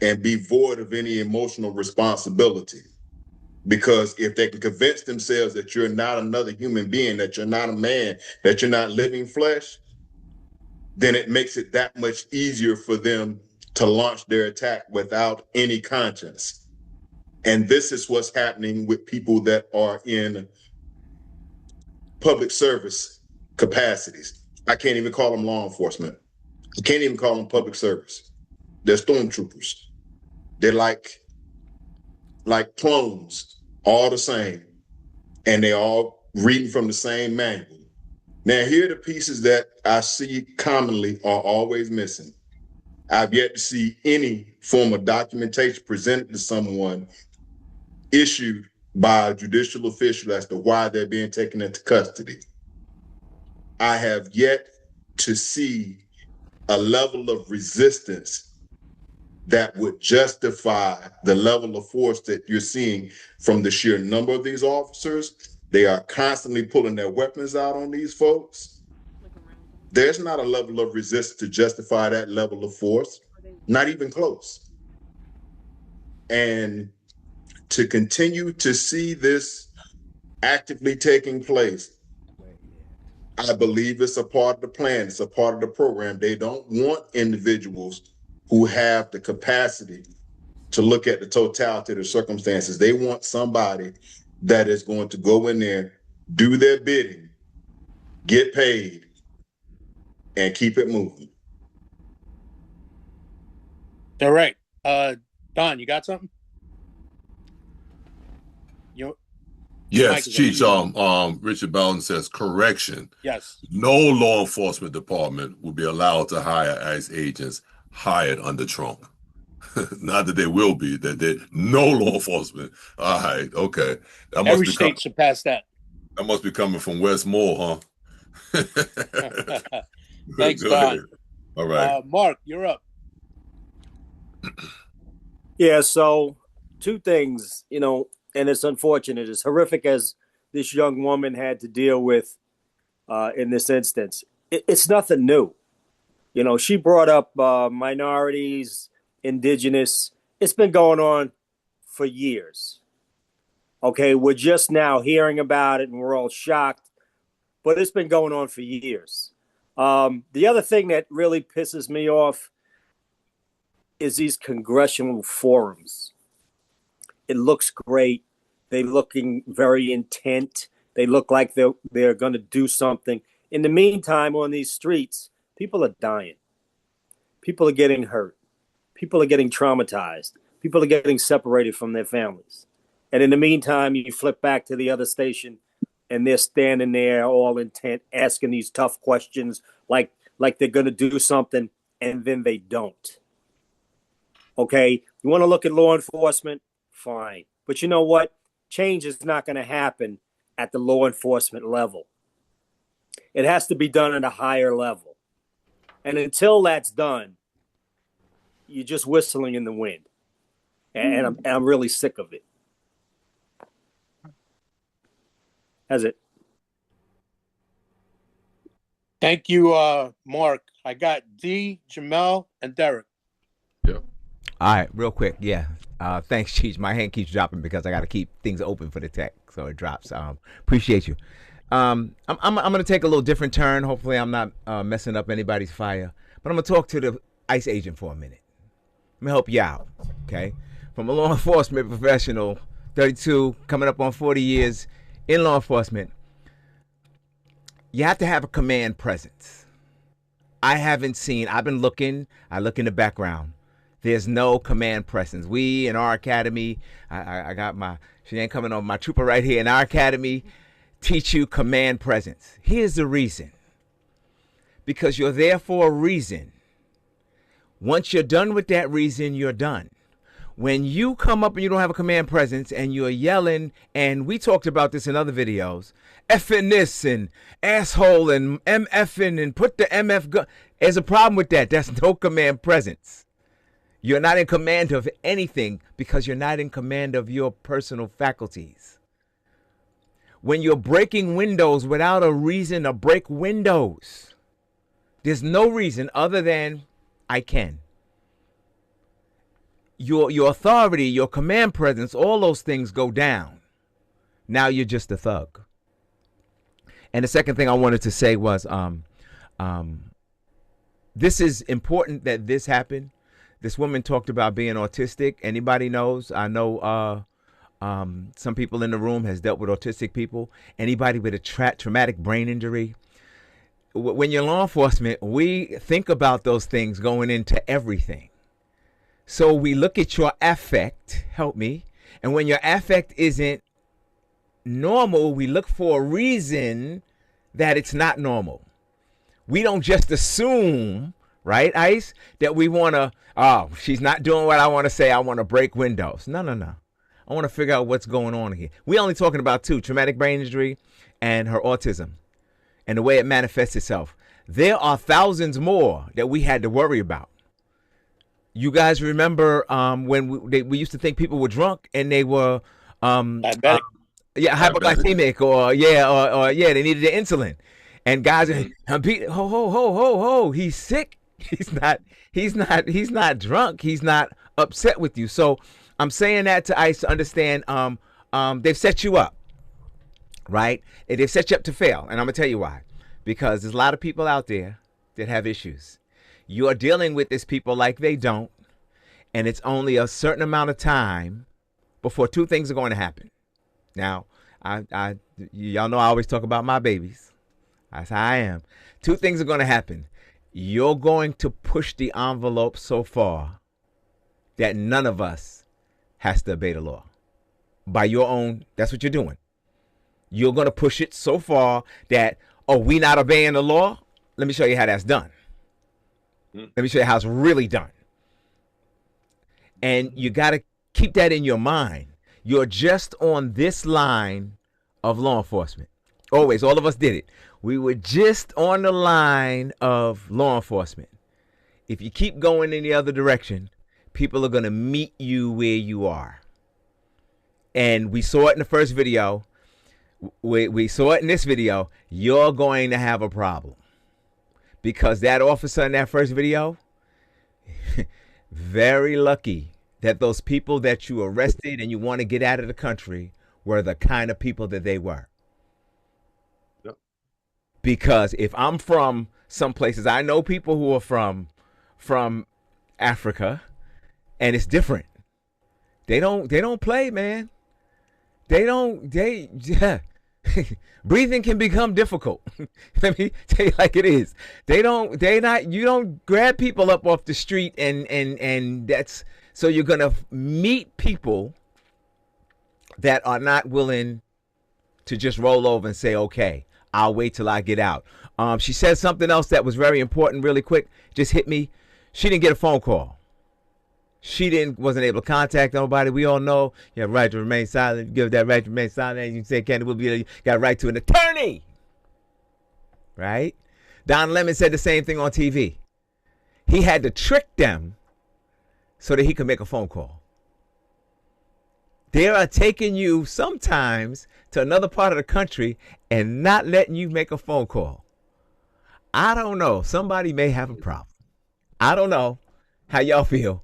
and be void of any emotional responsibility. Because if they can convince themselves that you're not another human being, that you're not a man, that you're not living flesh, then it makes it that much easier for them to launch their attack without any conscience. And this is what's happening with people that are in public service capacities. I can't even call them law enforcement. I can't even call them public service. They're stormtroopers. They're like clones, all the same. And they're all reading from the same manual. Now, here are the pieces that I see commonly are always missing. I've yet to see any form of documentation presented to someone issued by a judicial official as to why they're being taken into custody. I have yet to see a level of resistance that would justify the level of force that you're seeing from the sheer number of these officers. They are constantly pulling their weapons out on these folks. There's not a level of resistance to justify that level of force, not even close. And to continue to see this actively taking place, I believe it's a part of the plan. It's a part of the program. They don't want individuals who have the capacity to look at the totality of the circumstances. They want somebody that is going to go in there, do their bidding, get paid, and keep it moving. All right. Don, you got something? Yes, Chief. Richard Bowden says correction. Yes. No law enforcement department will be allowed to hire ICE agents hired under Trump. Not that they will be, no law enforcement. All right, okay. Every state should pass that. That must be coming from Wes Moore, huh? Thanks, Don. All right. Mark, you're up. Yeah, so two things, and it's unfortunate, as horrific as this young woman had to deal with in this instance. It's nothing new. She brought up minorities, indigenous. It's been going on for years. Okay, we're just now hearing about it and we're all shocked, but it's been going on for years. The other thing that really pisses me off is these congressional forums. It looks great. They're looking very intent. They look like they're going to do something. In the meantime, on these streets, people are dying. People are getting hurt. People are getting traumatized. People are getting separated from their families. And in the meantime, you flip back to the other station and they're standing there all intent, asking these tough questions like they're going to do something, and then they don't. Okay? You want to look at law enforcement? Fine. But you know what? Change is not going to happen at the law enforcement level. It has to be done at a higher level. And until that's done, you're just whistling in the wind. And I'm really sick of it. That's it. Thank you, Mark. I got D, Jamel, and Derek. All right, real quick. Yeah. Thanks, Cheech. My hand keeps dropping because I got to keep things open for the tech, so it drops. Appreciate you. I'm going to take a little different turn. Hopefully I'm not messing up anybody's fire. But I'm going to talk to the ICE agent for a minute. Let me help you out, okay? From a law enforcement professional, 32, coming up on 40 years in law enforcement, you have to have a command presence. I've been looking, I look in the background. There's no command presence. We in our academy, I got she ain't coming on, my trooper right here in our academy, teach you command presence. Here's the reason. Because you're there for a reason. Once you're done with that reason, you're done. When you come up and you don't have a command presence and you're yelling, and we talked about this in other videos, effing this and asshole and MFing and put the MF gun. There's a problem with that. That's no command presence. You're not in command of anything because you're not in command of your personal faculties. When you're breaking windows without a reason to break windows, there's no reason other than I can. Your authority, your command presence, all those things go down. Now you're just a thug. And the second thing I wanted to say was, this is important that this happened. This woman talked about being autistic. Anybody knows? I know some people in the room has dealt with autistic people. Anybody with a traumatic brain injury? When you're law enforcement, we think about those things going into everything. So we look at your affect, help me, and when your affect isn't normal, we look for a reason that it's not normal. We don't just assume, right, ICE, that we want to, oh, she's not doing what I want to say, I want to break windows. No. I want to figure out what's going on here. We're only talking about two, traumatic brain injury and her autism and the way it manifests itself. There are thousands more that we had to worry about. You guys remember when we used to think people were drunk and they were hypoglycemic or they needed the insulin, and guys, he's sick. He's not drunk. He's not upset with you. So I'm saying that to ICE to understand. They've set you up, right? They've set you up to fail, and I'm gonna tell you why. Because there's a lot of people out there that have issues. You are dealing with these people like they don't, and it's only a certain amount of time before two things are going to happen. Now, y'all know I always talk about my babies. That's how I am. Two things are going to happen. You're going to push the envelope so far that none of us has to obey the law. By your own, that's what you're doing. You're going to push it so far that, oh, we not obeying the law? Let me show you how that's done. Let me show you how it's really done. And you got to keep that in your mind. You're just on this line of law enforcement. Always, all of us did it. We were just on the line of law enforcement. If you keep going in the other direction, people are going to meet you where you are. And we saw it in the first video. We saw it in this video. You're going to have a problem. Because that officer in that first video, very lucky that those people that you arrested and you want to get out of the country were the kind of people that they were. Yep. Because if I'm from some places, I know people who are from Africa, and it's different. They don't play, man. Yeah. Breathing can become difficult. Let me tell you like it is. You don't grab people up off the street and that's, so you're gonna meet people that are not willing to just roll over and say, okay, I'll wait till I get out. She said something else that was very important really quick, just hit me. She didn't get a phone call. She wasn't able to contact nobody. We all know you have a right to remain silent. You give that right to remain silent. You say, Candy will be there. You got a right to an attorney. Right? Don Lemon said the same thing on TV. He had to trick them so that he could make a phone call. They are taking you sometimes to another part of the country and not letting you make a phone call. I don't know. Somebody may have a problem. I don't know how y'all feel.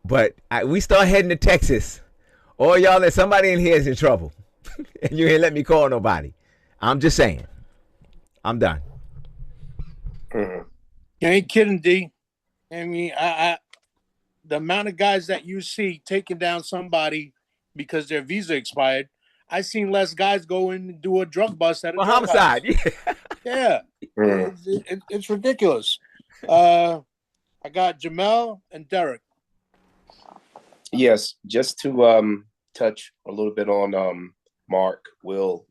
But we start heading to Texas. Or y'all, that somebody in here is in trouble. And you ain't let me call nobody. I'm just saying. I'm done. You ain't kidding, D. I mean, the amount of guys that you see taking down somebody because their visa expired, I seen less guys go in and do a drug bust at a homicide. Yeah. It's ridiculous. I got Jamel and Derek. Yes, just to touch a little bit on Mark, Will,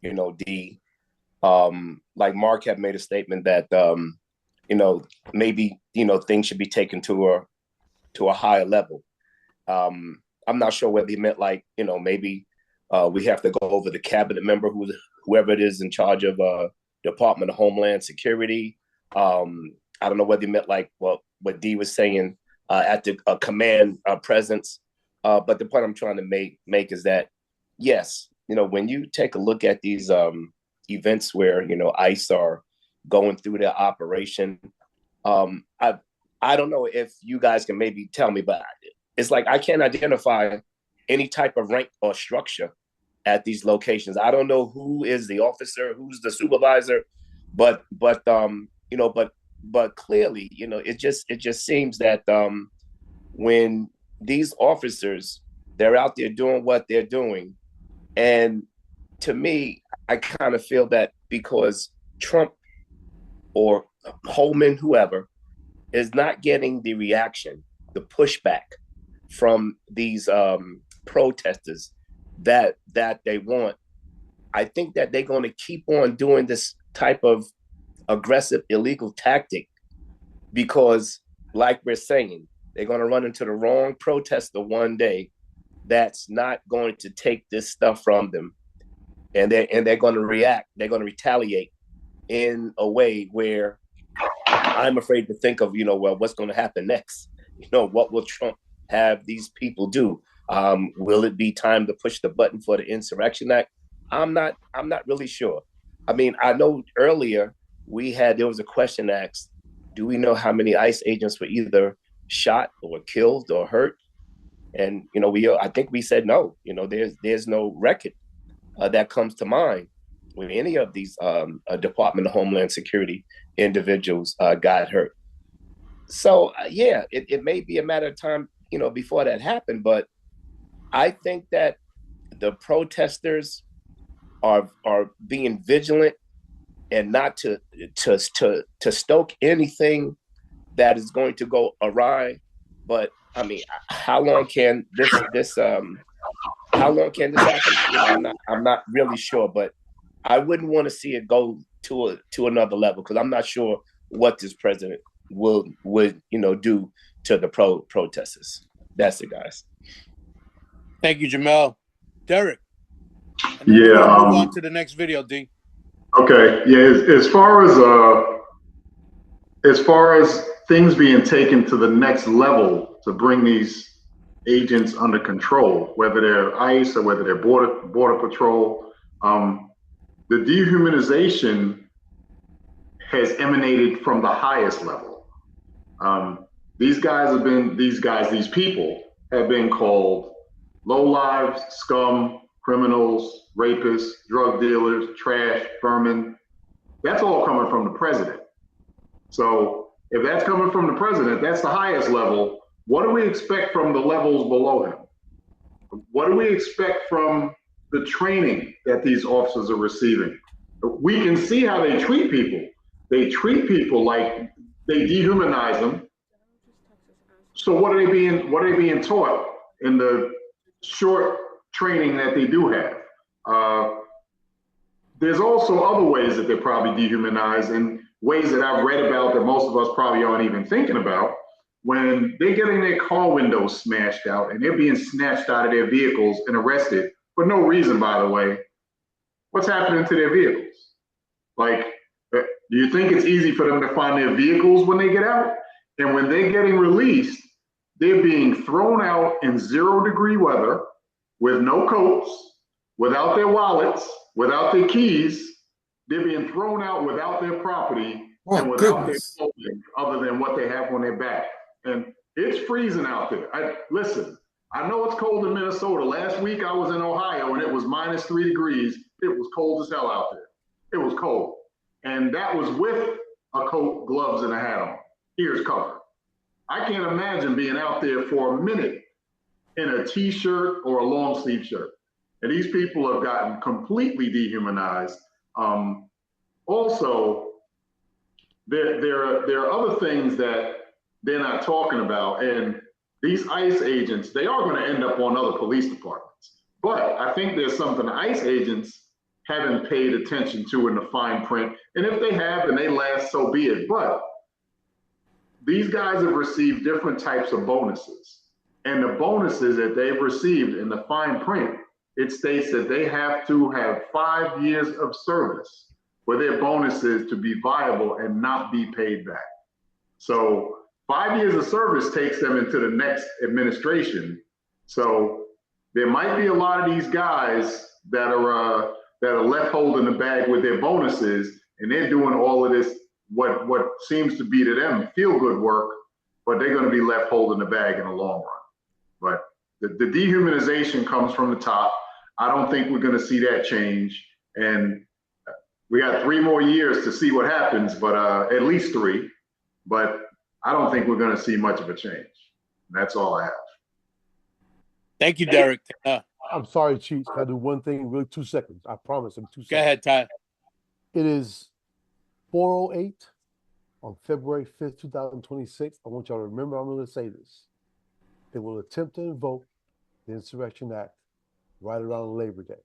D. Like Mark had made a statement that maybe things should be taken to a higher level. I'm not sure whether he meant like maybe we have to go over the cabinet member whoever it is in charge of Department of Homeland Security. I don't know whether he meant like what D was saying. At the command presence. But the point I'm trying to make is that, yes, when you take a look at these events where, ICE are going through their operation, I don't know if you guys can maybe tell me, but it's like I can't identify any type of rank or structure at these locations. I don't know who is the officer, who's the supervisor, but clearly, it just seems that when these officers, they're out there doing what they're doing. And to me, I kind of feel that because Trump or Holman, whoever, is not getting the reaction, the pushback from these protesters that they want, I think that they're going to keep on doing this type of aggressive, illegal tactic because, like we're saying, they're going to run into the wrong protester one day that's not going to take this stuff from them. And they're going to react. They're going to retaliate in a way where I'm afraid to think of, what's going to happen next? What will Trump have these people do? Will it be time to push the button for the Insurrection Act? I'm not really sure. I mean, I know earlier there was a question asked, do we know how many ICE agents were either shot or killed or hurt? And, I think we said no. There's no record that comes to mind when any of these Department of Homeland Security individuals got hurt. So, it may be a matter of time, before that happened. But I think that the protesters are being vigilant and not to stoke anything that is going to go awry. But I mean, how long can this happen? I'm not really sure, but I wouldn't want to see it go to another level because I'm not sure what this president would do to the protesters. That's it, guys. Thank you, Jamel. Derek. Yeah. Move on to the next video, D. Okay. Yeah. As far as things being taken to the next level to bring these agents under control, whether they're ICE or whether they're border patrol, the dehumanization has emanated from the highest level. These people have been called lowlives, scum, criminals, rapists, drug dealers, trash, vermin. That's all coming from the president. So if that's coming from the president, that's the highest level. What do we expect from the levels below him? What do we expect from the training that these officers are receiving? We can see how they treat people. They treat people like they dehumanize them. So what are they being taught in the short training that they do have? There's also other ways that they're probably dehumanized, and ways that I've read about that most of us probably aren't even thinking about. When they're getting their car windows smashed out and they're being snatched out of their vehicles and arrested for no reason, by the way, what's happening to their vehicles? Like, do you think it's easy for them to find their vehicles when they get out? And when they're getting released, they're being thrown out in 0-degree weather with no coats, without their wallets, without their keys. They're being thrown out without their property and without their clothing other than what they have on their back. And it's freezing out there. Listen, I know it's cold in Minnesota. Last week I was in Ohio and it was -3 degrees. It was cold as hell out there. It was cold. And that was with a coat, gloves, and a hat on. Ears covered. I can't imagine being out there for a minute in a t-shirt or a long sleeve shirt. And these people have gotten completely dehumanized. Also, there are other things that they're not talking about. And these ICE agents, they are going to end up on other police departments. But I think there's something ICE agents haven't paid attention to in the fine print. And if they have and they last, so be it. But these guys have received different types of bonuses. And the bonuses that they've received in the fine print, it states that they have to have 5 years of service for their bonuses to be viable and not be paid back. So 5 years of service takes them into the next administration. So there might be a lot of these guys that are left holding the bag with their bonuses, and they're doing all of this, what seems to be to them feel good work, but they're going to be left holding the bag in the long run. But the dehumanization comes from the top. I don't think we're going to see that change. And we got 3 more years to see what happens, but at least 3. But I don't think we're going to see much of a change. That's all I have. Thank you, Derek. I'm sorry, Chief. I do one thing, really 2 seconds. I promise. I'm 2 seconds. Go ahead, Ty. It is 4:08 on February 5th, 2026. I want y'all to remember, I'm going to say this. They will attempt to invoke the Insurrection Act right around Labor Day.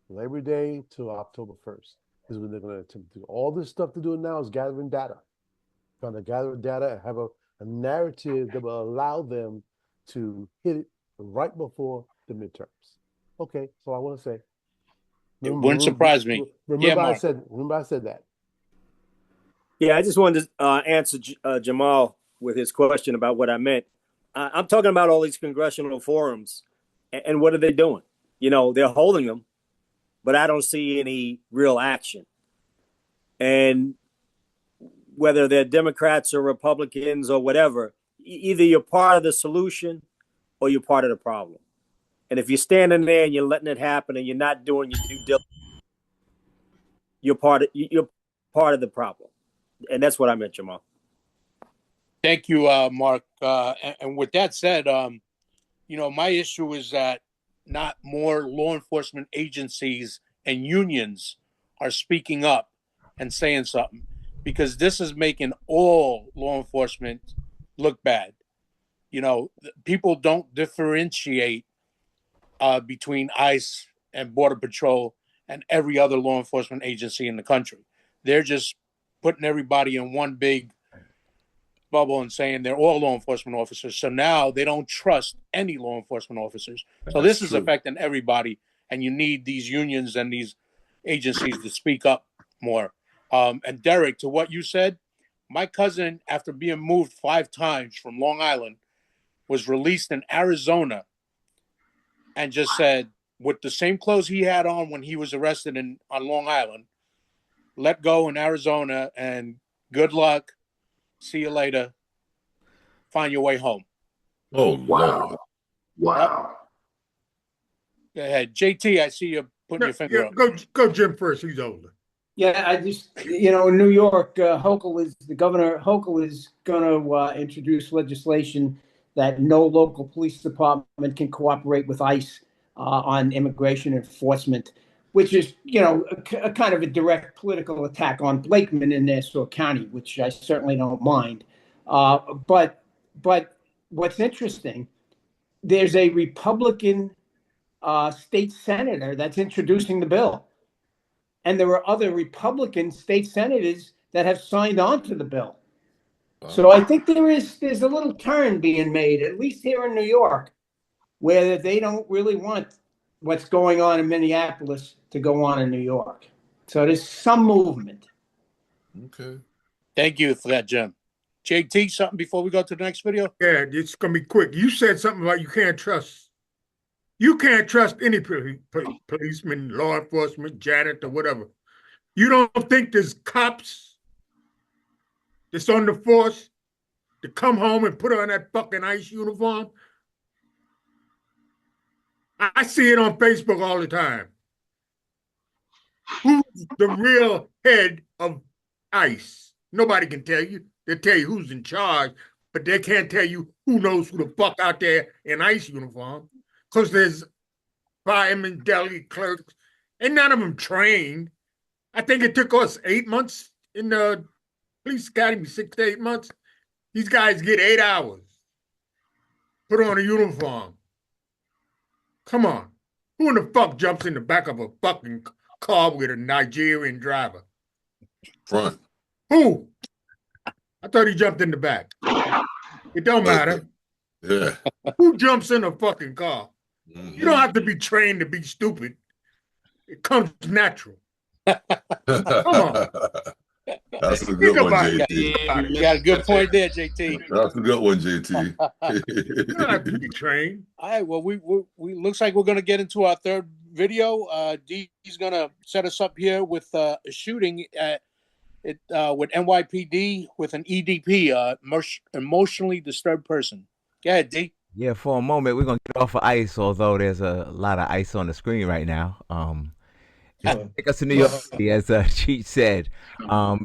Labor Day to October 1st is when they're going to attempt to do. All this stuff they're doing now is gathering data. Trying to gather data and have a narrative that will allow them to hit it right before the midterms. Okay, that's all I want to say. It wouldn't surprise me. Remember I said that. Yeah, I just wanted to answer Jamal with his question about what I meant. I'm talking about all these congressional forums, and what are they doing? You know, they're holding them, but I don't see any real action. And whether they're Democrats or Republicans or whatever, either you're part of the solution or you're part of the problem. And if you're standing there and you're letting it happen and you're not doing your due diligence, you're part of the problem. And that's what I meant, Jamal. Thank you, Mark. And with that said, my issue is that not more law enforcement agencies and unions are speaking up and saying something, because this is making all law enforcement look bad. You know, people don't differentiate between ICE and Border Patrol and every other law enforcement agency in the country. They're just putting everybody in one big bubble and saying they're all law enforcement officers. So now they don't trust any law enforcement officers. So this is affecting everybody, and you need these unions and these agencies to speak up more. And Derek, to what you said, my cousin, after being moved 5 times from Long Island, was released in Arizona and just said, with the same clothes he had on when he was arrested on Long Island, let go in Arizona and good luck. See you later. Find your way home. Oh, wow. Wow. Go ahead. JT, I see you putting your finger up. Go Jim first. He's older. Yeah, I just, in New York, Governor Hochul is going to introduce legislation that no local police department can cooperate with ICE on immigration enforcement, which is, a kind of a direct political attack on Blakeman in Nassau County, which I certainly don't mind. But what's interesting, there's a Republican state senator that's introducing the bill. And there are other Republican state senators that have signed on to the bill. So I think there's a little turn being made, at least here in New York, where they don't really want what's going on in Minneapolis to go on in New York. So there's some movement. Okay. Thank you for that, Jim. JT, something before we go to the next video? Yeah, it's gonna be quick. You said something about you can't trust any policeman, law enforcement, janitor, whatever. You don't think there's cops that's on the force to come home and put on that fucking ICE uniform? I see it on Facebook all the time. Who's the real head of ICE? Nobody can tell you. They'll tell you who's in charge, but they can't tell you who knows who the fuck out there in ICE uniform. Because there's firemen, deli clerks, and none of them trained. I think it took us 8 months in the police academy, 6 to 8 months. These guys get 8 hours. Put on a uniform. Come on. Who in the fuck jumps in the back of a fucking car with a Nigerian driver? Front. Who? I thought he jumped in the back. It don't matter. Yeah. Who jumps in a fucking car? You don't have to be trained to be stupid. It comes natural. Come on. That's a good one, JT. You got a good point there, JT. That's a good one, JT. You don't have to be trained. All right. Well, we looks like we're going to get into our third video. D's going to set us up here with a shooting with NYPD with an EDP, emotionally disturbed person. Go ahead, D. Yeah, for a moment, we're going to get off of ICE, although there's a lot of ICE on the screen right now. Take us to New York City, as Cheech said.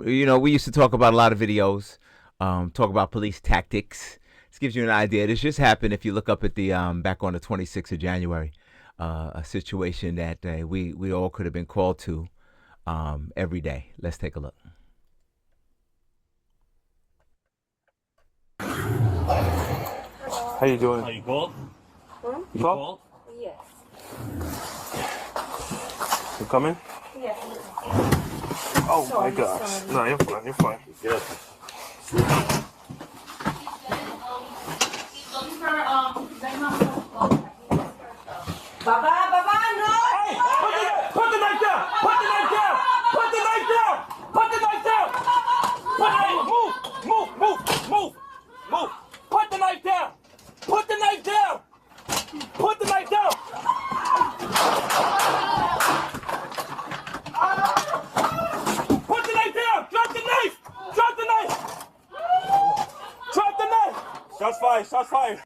We used to talk about a lot of videos, talk about police tactics. This gives you an idea. This just happened if you look up at the back on the 26th of January, a situation that we all could have been called to every day. Let's take a look. How you doing? Are you called? You You called? called? Yes. You coming? Yes. Oh my gosh. No, you're fine. You're fine. Yes. Baba, no! Hey, put the knife down! Put the knife down! Put the knife down! Put the knife down! Move! Put the knife down! Put the knife down! Put the knife down! Put the knife down! Drop the knife! Drop the knife! Drop the knife! Shots fired! Shots fired!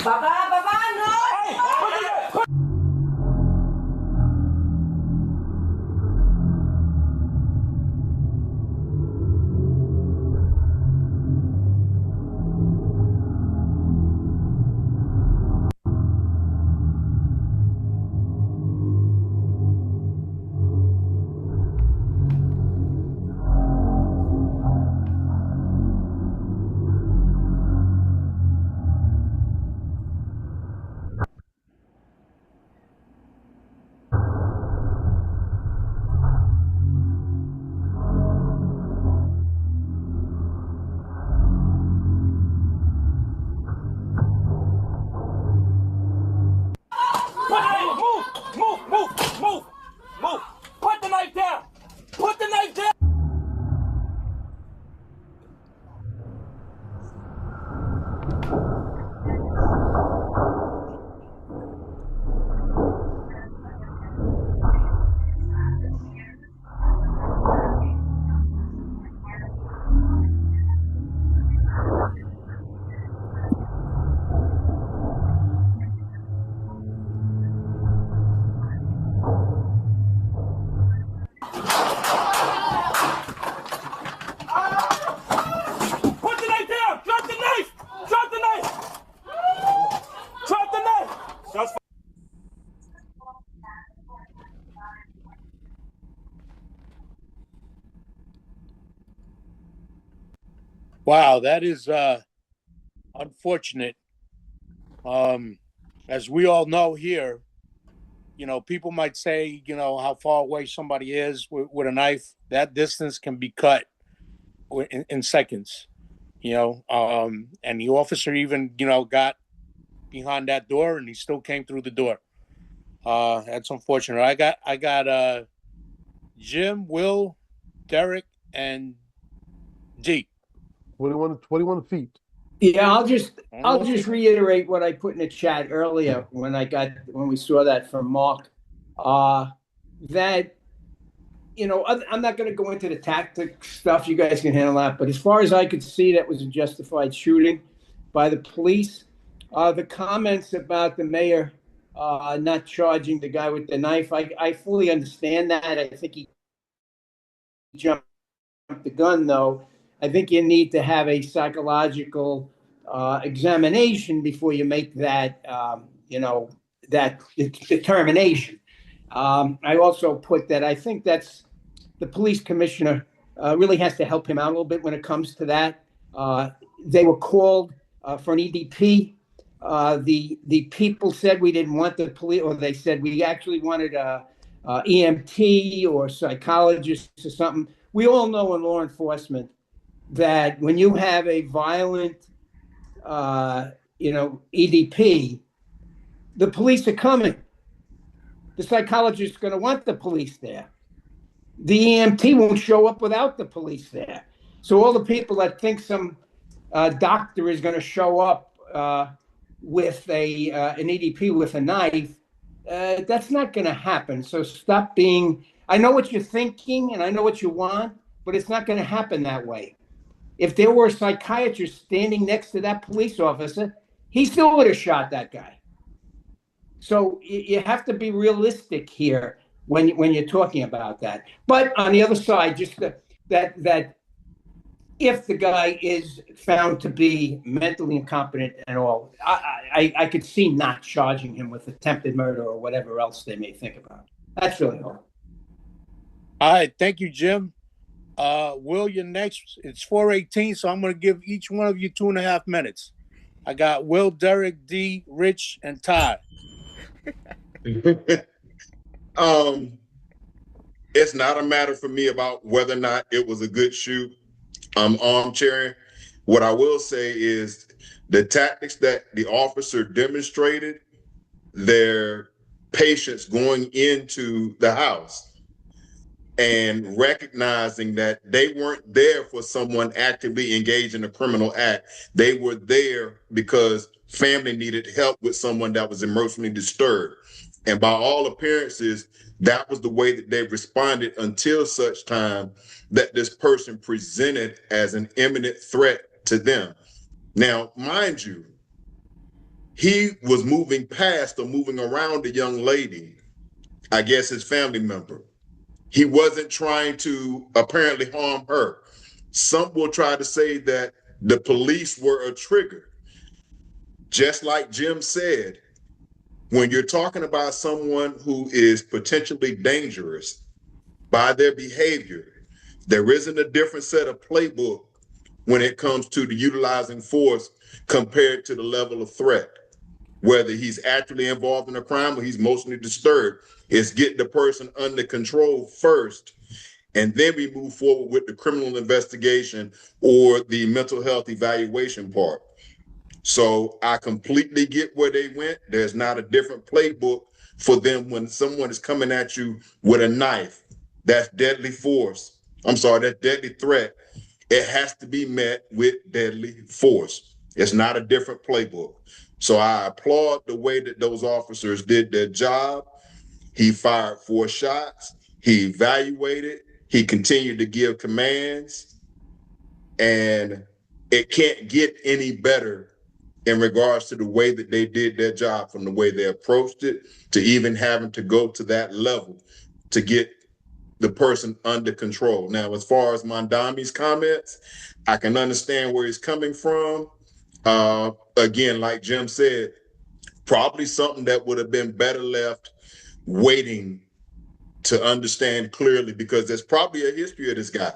Baba, no! Hey, put Wow, that is unfortunate. As we all know here, people might say, how far away somebody is with a knife. That distance can be cut in seconds, and the officer even, got behind that door and he still came through the door. That's unfortunate. I got Jim, Will, Derek, and D. 21 feet. Yeah, I'll just reiterate what I put in the chat earlier when we saw that from Mark. That I'm not going to go into the tactic stuff. You guys can handle that. But as far as I could see, that was a justified shooting by the police. The comments about the mayor not charging the guy with the knife, I fully understand that. I think he jumped the gun, though. I think you need to have a psychological examination before you make that, that determination. I also put that I think that's the police commissioner really has to help him out a little bit when it comes to that. They were called for an EDP. The people said we didn't want the police, or they said we actually wanted a EMT or psychologist or something. We all know in law enforcement that when you have a violent, EDP, the police are coming. The psychologist is going to want the police there. The EMT won't show up without the police there. So all the people that think some doctor is going to show up with an EDP with a knife, that's not going to happen. So stop being. I know what you're thinking and I know what you want, but it's not going to happen that way. If there were a psychiatrist standing next to that police officer, he still would have shot that guy. So you have to be realistic here when you're talking about that. But on the other side, just that if the guy is found to be mentally incompetent and all, I could see not charging him with attempted murder or whatever else they may think about. That's really all. All right. Thank you, Jim. Will, you're next. It's 4:18, so I'm going to give each one of you 2.5 minutes. I got Will, Derek, D, Rich, and Todd. It's not a matter for me about whether or not it was a good shoot. I'm armchairing. What I will say is the tactics that the officer demonstrated, their patience going into the house and recognizing that they weren't there for someone actively engaged in a criminal act. They were there because family needed help with someone that was emotionally disturbed. And by all appearances, that was the way that they responded until such time that this person presented as an imminent threat to them. Now, mind you, he was moving past or moving around a young lady, I guess his family member. He wasn't trying to apparently harm her. Some will try to say that the police were a trigger. Just like Jim said, when you're talking about someone who is potentially dangerous by their behavior, there isn't a different set of playbook when it comes to the utilizing force compared to the level of threat. Whether he's actually involved in a crime or he's emotionally disturbed, is get the person under control first, and then we move forward with the criminal investigation or the mental health evaluation part. So I completely get where they went. There's not a different playbook for them when someone is coming at you with a knife. That's deadly force. That's deadly threat. It has to be met with deadly force. It's not a different playbook. So I applaud the way that those officers did their job. He fired 4 shots. He evaluated. He continued to give commands. And it can't get any better in regards to the way that they did their job, from the way they approached it to even having to go to that level to get the person under control. Now, as far as Mondami's comments, I can understand where he's coming from. Again, like Jim said, probably something that would have been better left waiting to understand clearly, because there's probably a history of this guy.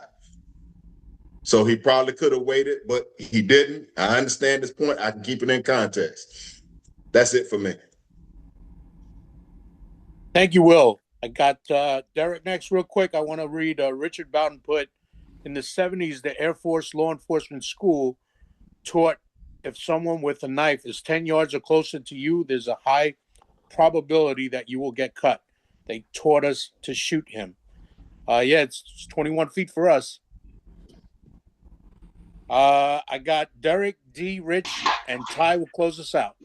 So he probably could have waited, but he didn't. I understand this point. I can keep it in context. That's it for me. Thank you, Will. I got Derek next real quick. I want to read Richard Bowden put, in the 70s, the Air Force Law Enforcement School taught if someone with a knife is 10 yards or closer to you, there's a high probability that you will get cut. They taught us to shoot him. Yeah, it's 21 feet for us. I got Derek, D, Rich, and Ty will close us out.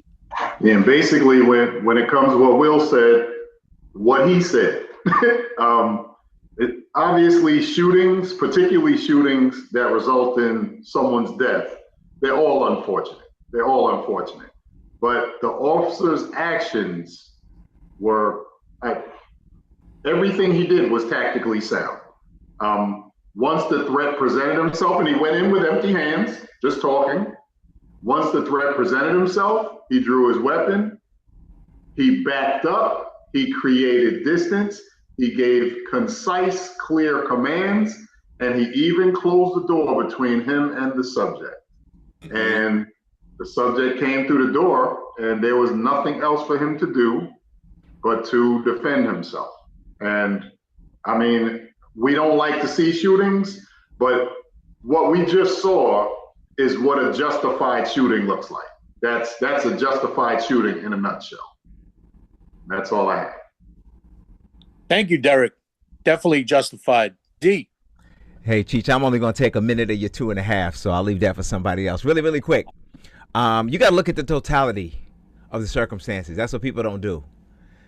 Yeah, and basically when it comes to what Will said, what he said, obviously shootings, particularly shootings that result in someone's death, they're all unfortunate. They're all unfortunate. But the officer's actions were, everything he did was tactically sound. Once the threat presented himself, and he went in with empty hands, just talking. Once the threat presented himself, he drew his weapon, he backed up, he created distance, he gave concise, clear commands, and he even closed the door between him and the subject. And the subject came through the door, and there was nothing else for him to do but to defend himself. And I mean, we don't like to see shootings, but what we just saw is what a justified shooting looks like. That's a justified shooting in a nutshell. That's all I have. Thank you, Derek. Definitely justified. D. Hey, Cheech, I'm only going to take a minute of your 2.5, so I'll leave that for somebody else. Really, really quick. You got to look at the totality of the circumstances. That's what people don't do.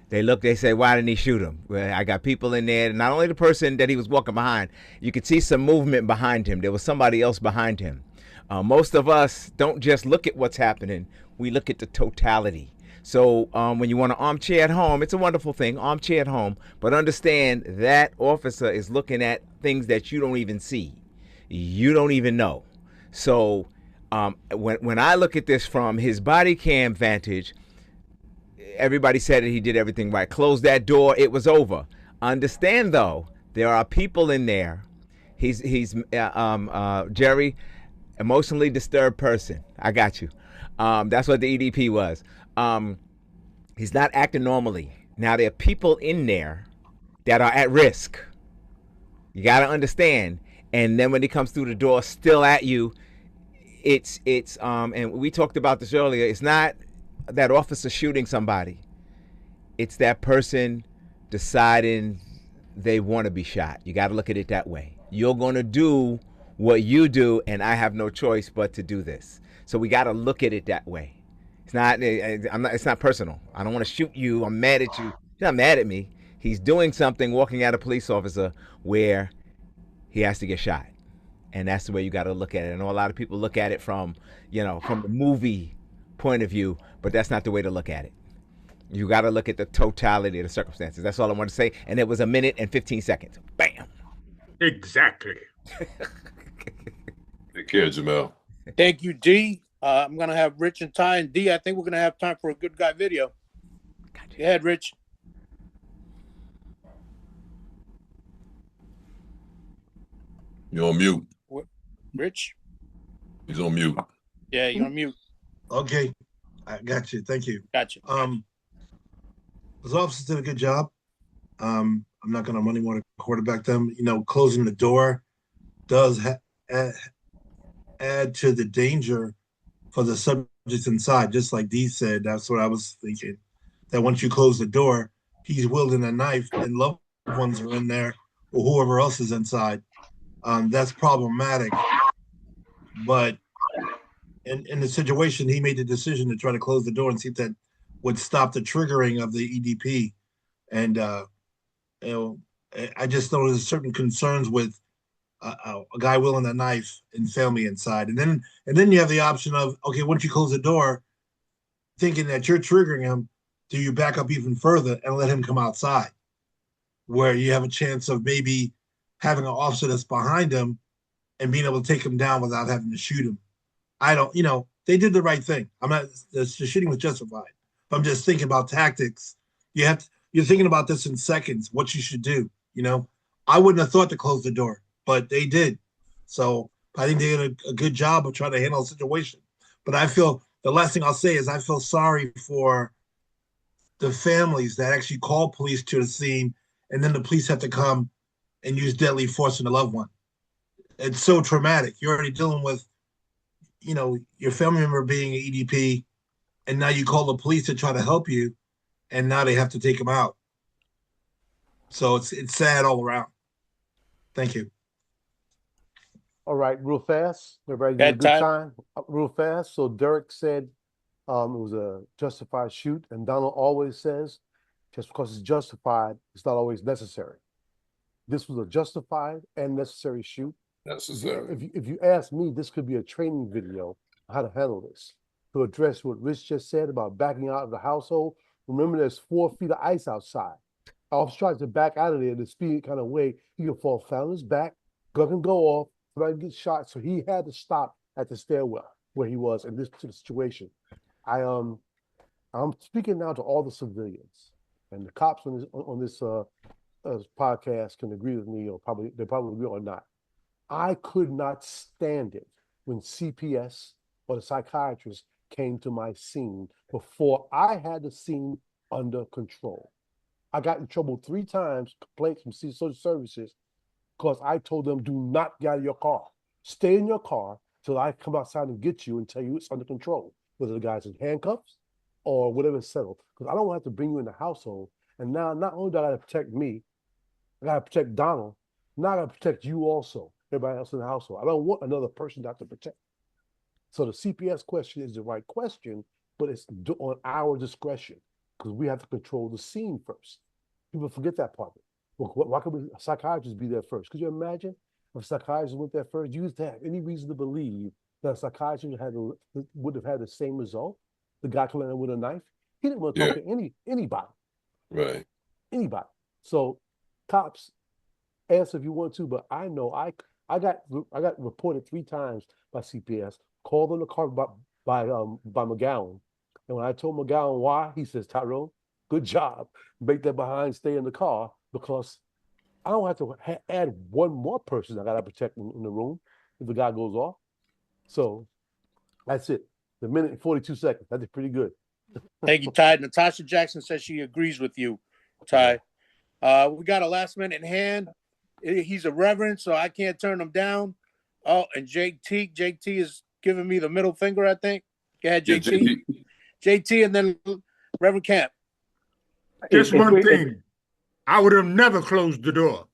They look, they say, why didn't he shoot him? Well, I got people in there. Not only the person that he was walking behind, you could see some movement behind him. There was somebody else behind him. Most of us don't just look at what's happening. We look at the totality. So when you want an armchair at home, it's a wonderful thing, armchair at home. But understand that officer is looking at things that you don't even see. You don't even know. So when I look at this from his body cam vantage, everybody said that he did everything right. Close that door. It was over. Understand, though, there are people in there. He's Jerry, emotionally disturbed person. I got you. That's what the EDP was. He's not acting normally. Now, there are people in there that are at risk. You got to understand. And then when he comes through the door, still at you, it's and we talked about this earlier. It's not that officer shooting somebody. It's that person deciding they want to be shot. You got to look at it that way. You're going to do what you do, and I have no choice but to do this. So we got to look at it that way. It's not. It's not personal. I don't want to shoot you. I'm mad at you. He's not mad at me. He's doing something, walking at a police officer where he has to get shot, and that's the way you got to look at it. I know a lot of people look at it from the movie point of view, but that's not the way to look at it. You got to look at the totality of the circumstances. That's all I want to say. And it was 1 minute and 15 seconds. Bam. Exactly. Take care, Jamel. Thank you, D. I'm going to have Rich and Ty and D. I think we're going to have time for a good guy video. Gotcha. Go ahead, Rich. You're on mute. What? Rich? He's on mute. Yeah, you're on mute. Okay. I got you. Thank you. Gotcha. Those officers did a good job. I'm not going to really want to quarterback them. Closing the door does add to the danger for the subjects inside. Just like Dee said, that's what I was thinking. That once you close the door, he's wielding a knife and loved ones are in there or whoever else is inside. That's problematic. But in the situation, he made the decision to try to close the door and see if that would stop the triggering of the EDP. And I just know there's certain concerns with a guy wielding a knife and family inside. And then you have the option of, okay, once you close the door, thinking that you're triggering him, do you back up even further and let him come outside, where you have a chance of maybe having an officer that's behind him and being able to take him down without having to shoot him. They did the right thing. The shooting was justified. But I'm just thinking about tactics. You're thinking about this in seconds, what you should do. I wouldn't have thought to close the door, but they did. So I think they did a good job of trying to handle the situation. But I feel the last thing I'll say is I feel sorry for the families that actually call police to the scene, and then the police have to come and use deadly force on the loved one. It's so traumatic. You're already dealing with, your family member being an EDP, and now you call the police to try to help you, and now they have to take him out. So it's sad all around. Thank you. All right, real fast. Everybody get a good time. Real fast. So Derek said it was a justified shoot, and Donald always says, just because it's justified, it's not always necessary. This was a justified and necessary shoot. Necessary. If you ask me, this could be a training video on how to handle this. To address what Rich just said about backing out of the household, remember there's 4 feet of ice outside. Officer tries to back out of there the speed kind of way, he can fall flat on his back, gun can go off, somebody gets shot. So he had to stop at the stairwell where he was in this particular situation. I'm speaking now to all the civilians, and the cops on this podcast can agree with me, or they probably agree or not. I could not stand it when CPS or the psychiatrist came to my scene before I had the scene under control. I got in trouble 3 times, complaints from social services, because I told them, do not get out of your car. Stay in your car till I come outside and get you and tell you it's under control, whether the guy's in handcuffs or whatever is settled. Because I don't want to have to bring you in the household. And now not only do I got to protect me, I got to protect Donald, now I got to protect you also, everybody else in the household. I don't want another person to have to protect. So the CPS question is the right question, but it's on our discretion, because we have to control the scene first. People forget that part. Well, why could a psychiatrist be there first? Could you imagine if a psychiatrist went there first? You used to have any reason to believe that a psychiatrist would have had the same result? The guy coming in with a knife? He didn't want to talk to anybody. Right. Anybody. So cops, answer if you want to, but I know I got reported 3 times by CPS, called on the car by McGowan. And when I told McGowan why, he says, Tyrone, good job. Make that behind stay in the car, because I don't have to add one more person I got to protect in the room if the guy goes off. So that's it. The minute and 42 seconds. That's pretty good. Thank you, Ty. Natasha Jackson says she agrees with you, Ty. We got a last minute in hand. He's a reverend, so I can't turn him down. Oh, and JT is giving me the middle finger, I think. Go ahead, JT. JT, and then Reverend Camp. Just one thing. I would have never closed the door.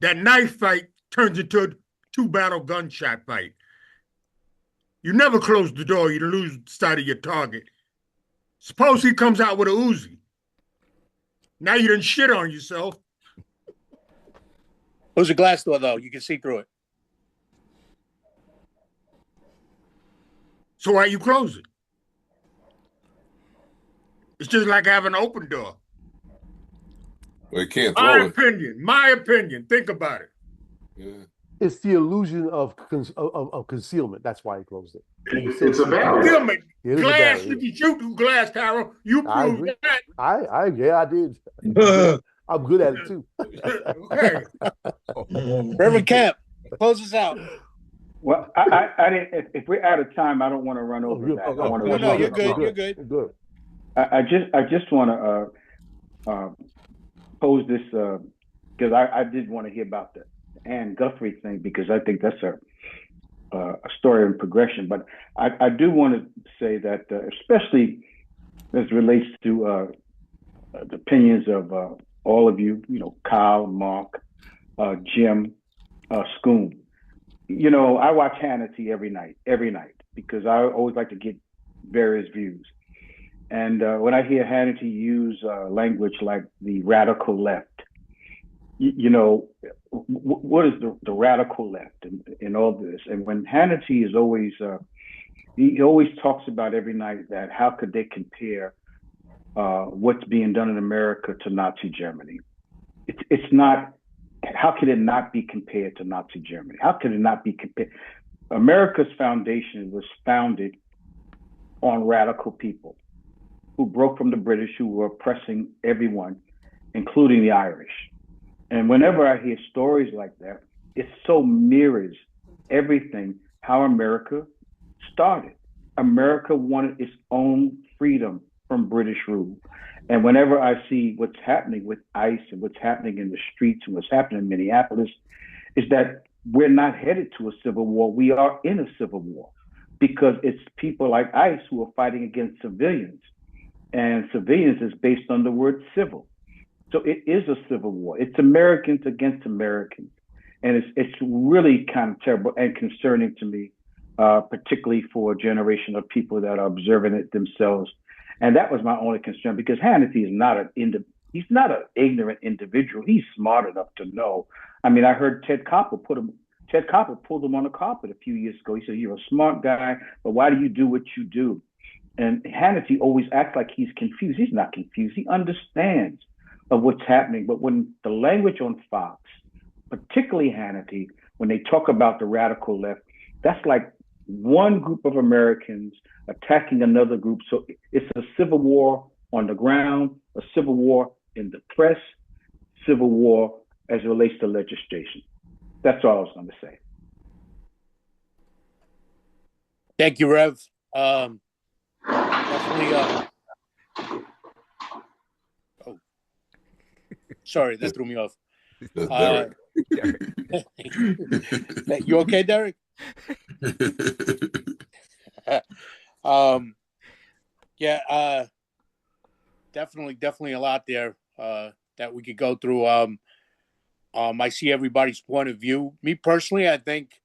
That knife fight turns into a 2-battle gunshot fight. You never close the door, you lose sight of your target. Suppose he comes out with a Uzi. Now you done shit on yourself. It was a glass door, though. You can see through it. So why you close it? It's just like having an open door. Well, you can't throw it. My opinion. Think about it. Yeah. It's the illusion of concealment. That's why he closed it. It's a barrier. Glass, you can shoot through glass, Carol. You proved that. I did. I'm good at it too. Okay. Reverend Camp, close us out. Well, I didn't. If we're out of time, I don't want to run over that. I want to. No, you're good. You're good. Good. I just want to pose this because I did want to hear about the Ann Guthrie thing, because I think that's a story in progression. But I do want to say that, especially as it relates to the opinions of all of you, Kyle, Mark, Jim, Scoon. I watch Hannity every night, because I always like to get various views. And when I hear Hannity use language like the radical left, what is the radical left in all this? And when Hannity is always, he always talks about every night that how could they compare what's being done in America to Nazi Germany? It's not. How could it not be compared to Nazi Germany? How could it not be compared? America's foundation was founded on radical people who broke from the British, who were oppressing everyone, including the Irish. And whenever I hear stories like that, it so mirrors everything how America started. America wanted its own freedom from British rule. And whenever I see what's happening with ICE and what's happening in the streets and what's happening in Minneapolis, is that we're not headed to a civil war. We are in a civil war because it's people like ICE who are fighting against civilians. And civilians is based on the word civil. So it is a civil war. It's Americans against Americans. And it's really kind of terrible and concerning to me, particularly for a generation of people that are observing it themselves. And that was my only concern, because Hannity is not he's not an ignorant individual. He's smart enough to know. I mean, I heard Ted Koppel pulled him on the carpet a few years ago. He said, "You're a smart guy, but why do you do what you do?" And Hannity always acts like he's confused. He's not confused. He understands of what's happening. But when the language on Fox, particularly Hannity, when they talk about the radical left, that's like one group of Americans attacking another group. So it's a civil war on the ground, a civil war in the press, civil war as it relates to legislation. That's all I was going to say. Thank you, Rev. Definitely. Oh, sorry, that threw me off. You okay, Derek? Yeah, definitely a lot there that we could go through. I see everybody's point of view. Me personally, I think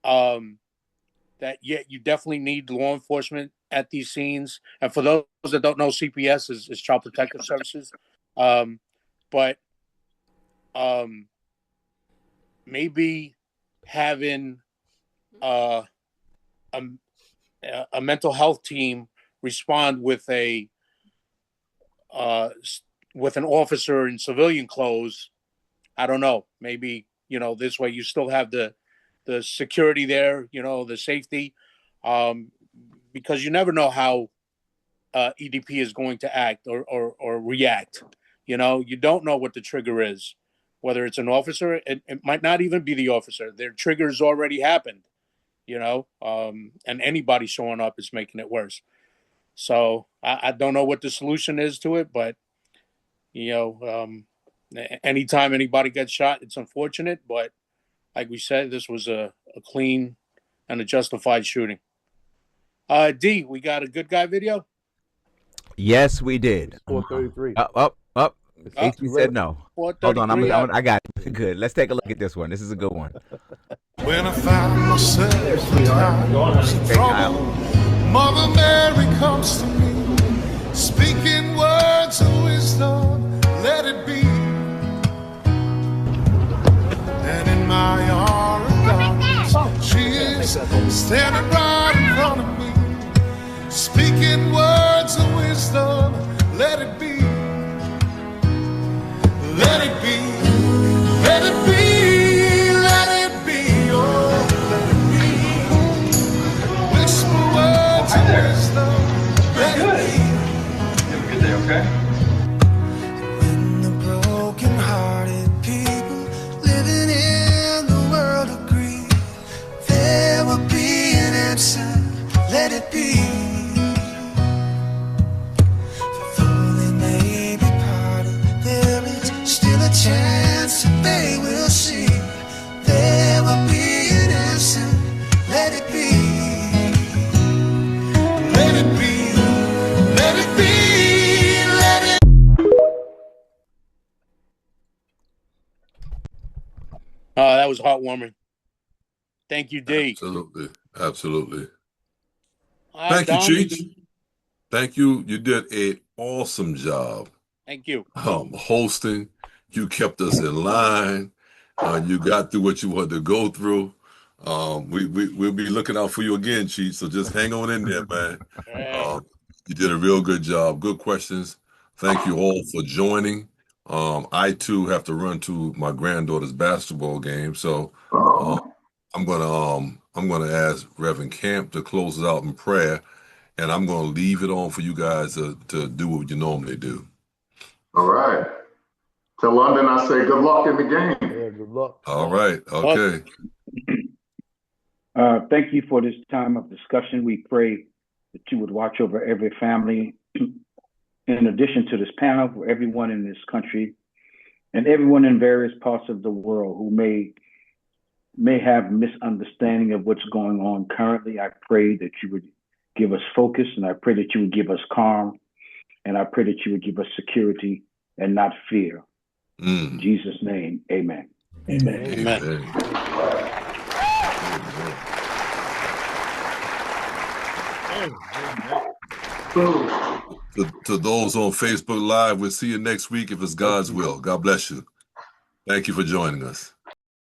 that you definitely need law enforcement at these scenes. And for those that don't know, CPS is Child Protective Services. But maybe having a mental health team respond with an officer in civilian clothes. I don't know. Maybe, this way you still have the security there, the safety, because you never know how EDP is going to act or react. You don't know what the trigger is, whether it's an officer. It might not even be the officer. Their triggers already happened, and anybody showing up is making it worse. So I don't know what the solution is to it, but, anytime anybody gets shot, it's unfortunate. But like we said, this was a clean and a justified shooting. D, we got a good guy video? Yes, we did. 433. Up. HB said no. Hold on, I got it. Good. Let's take a look at this one. This is a good one. When I found myself in times of trouble, Mother Mary comes to me, speaking words of wisdom, let it be. And in my hour of darkness, she is standing right in front of me, speaking words of wisdom, let it be. Let it be, let it be, let it be, oh, let it be. Whisper words of wisdom, let it be. You have a good day, okay? When the broken-hearted people living in the world agree, there will be an answer, let it be. Chance that they will see, there will be an answer, let it be, let it be, let it be, let it. That was heartwarming. Thank you, D. Absolutely. Thank you, Cheech. Thank you. You did an awesome job. Thank you. Hosting. You kept us in line. You got through what you wanted to go through. We'll be looking out for you again, Cheech. So just hang on in there, man. You did a real good job. Good questions. Thank you all for joining. I too have to run to my granddaughter's basketball game, so I'm gonna ask Reverend Camp to close it out in prayer, and I'm gonna leave it on for you guys to do what you normally do. All right. To London, I say good luck in the game. Yeah, good luck. All right. Okay. Thank you for this time of discussion. We pray that you would watch over every family, in addition to this panel, for everyone in this country and everyone in various parts of the world who may have misunderstanding of what's going on currently. I pray that you would give us focus, and I pray that you would give us calm, and I pray that you would give us security and not fear. In Jesus' name, amen. Amen. Amen. To those on Facebook Live, we'll see you next week if it's God's will. God bless you. Thank you for joining us.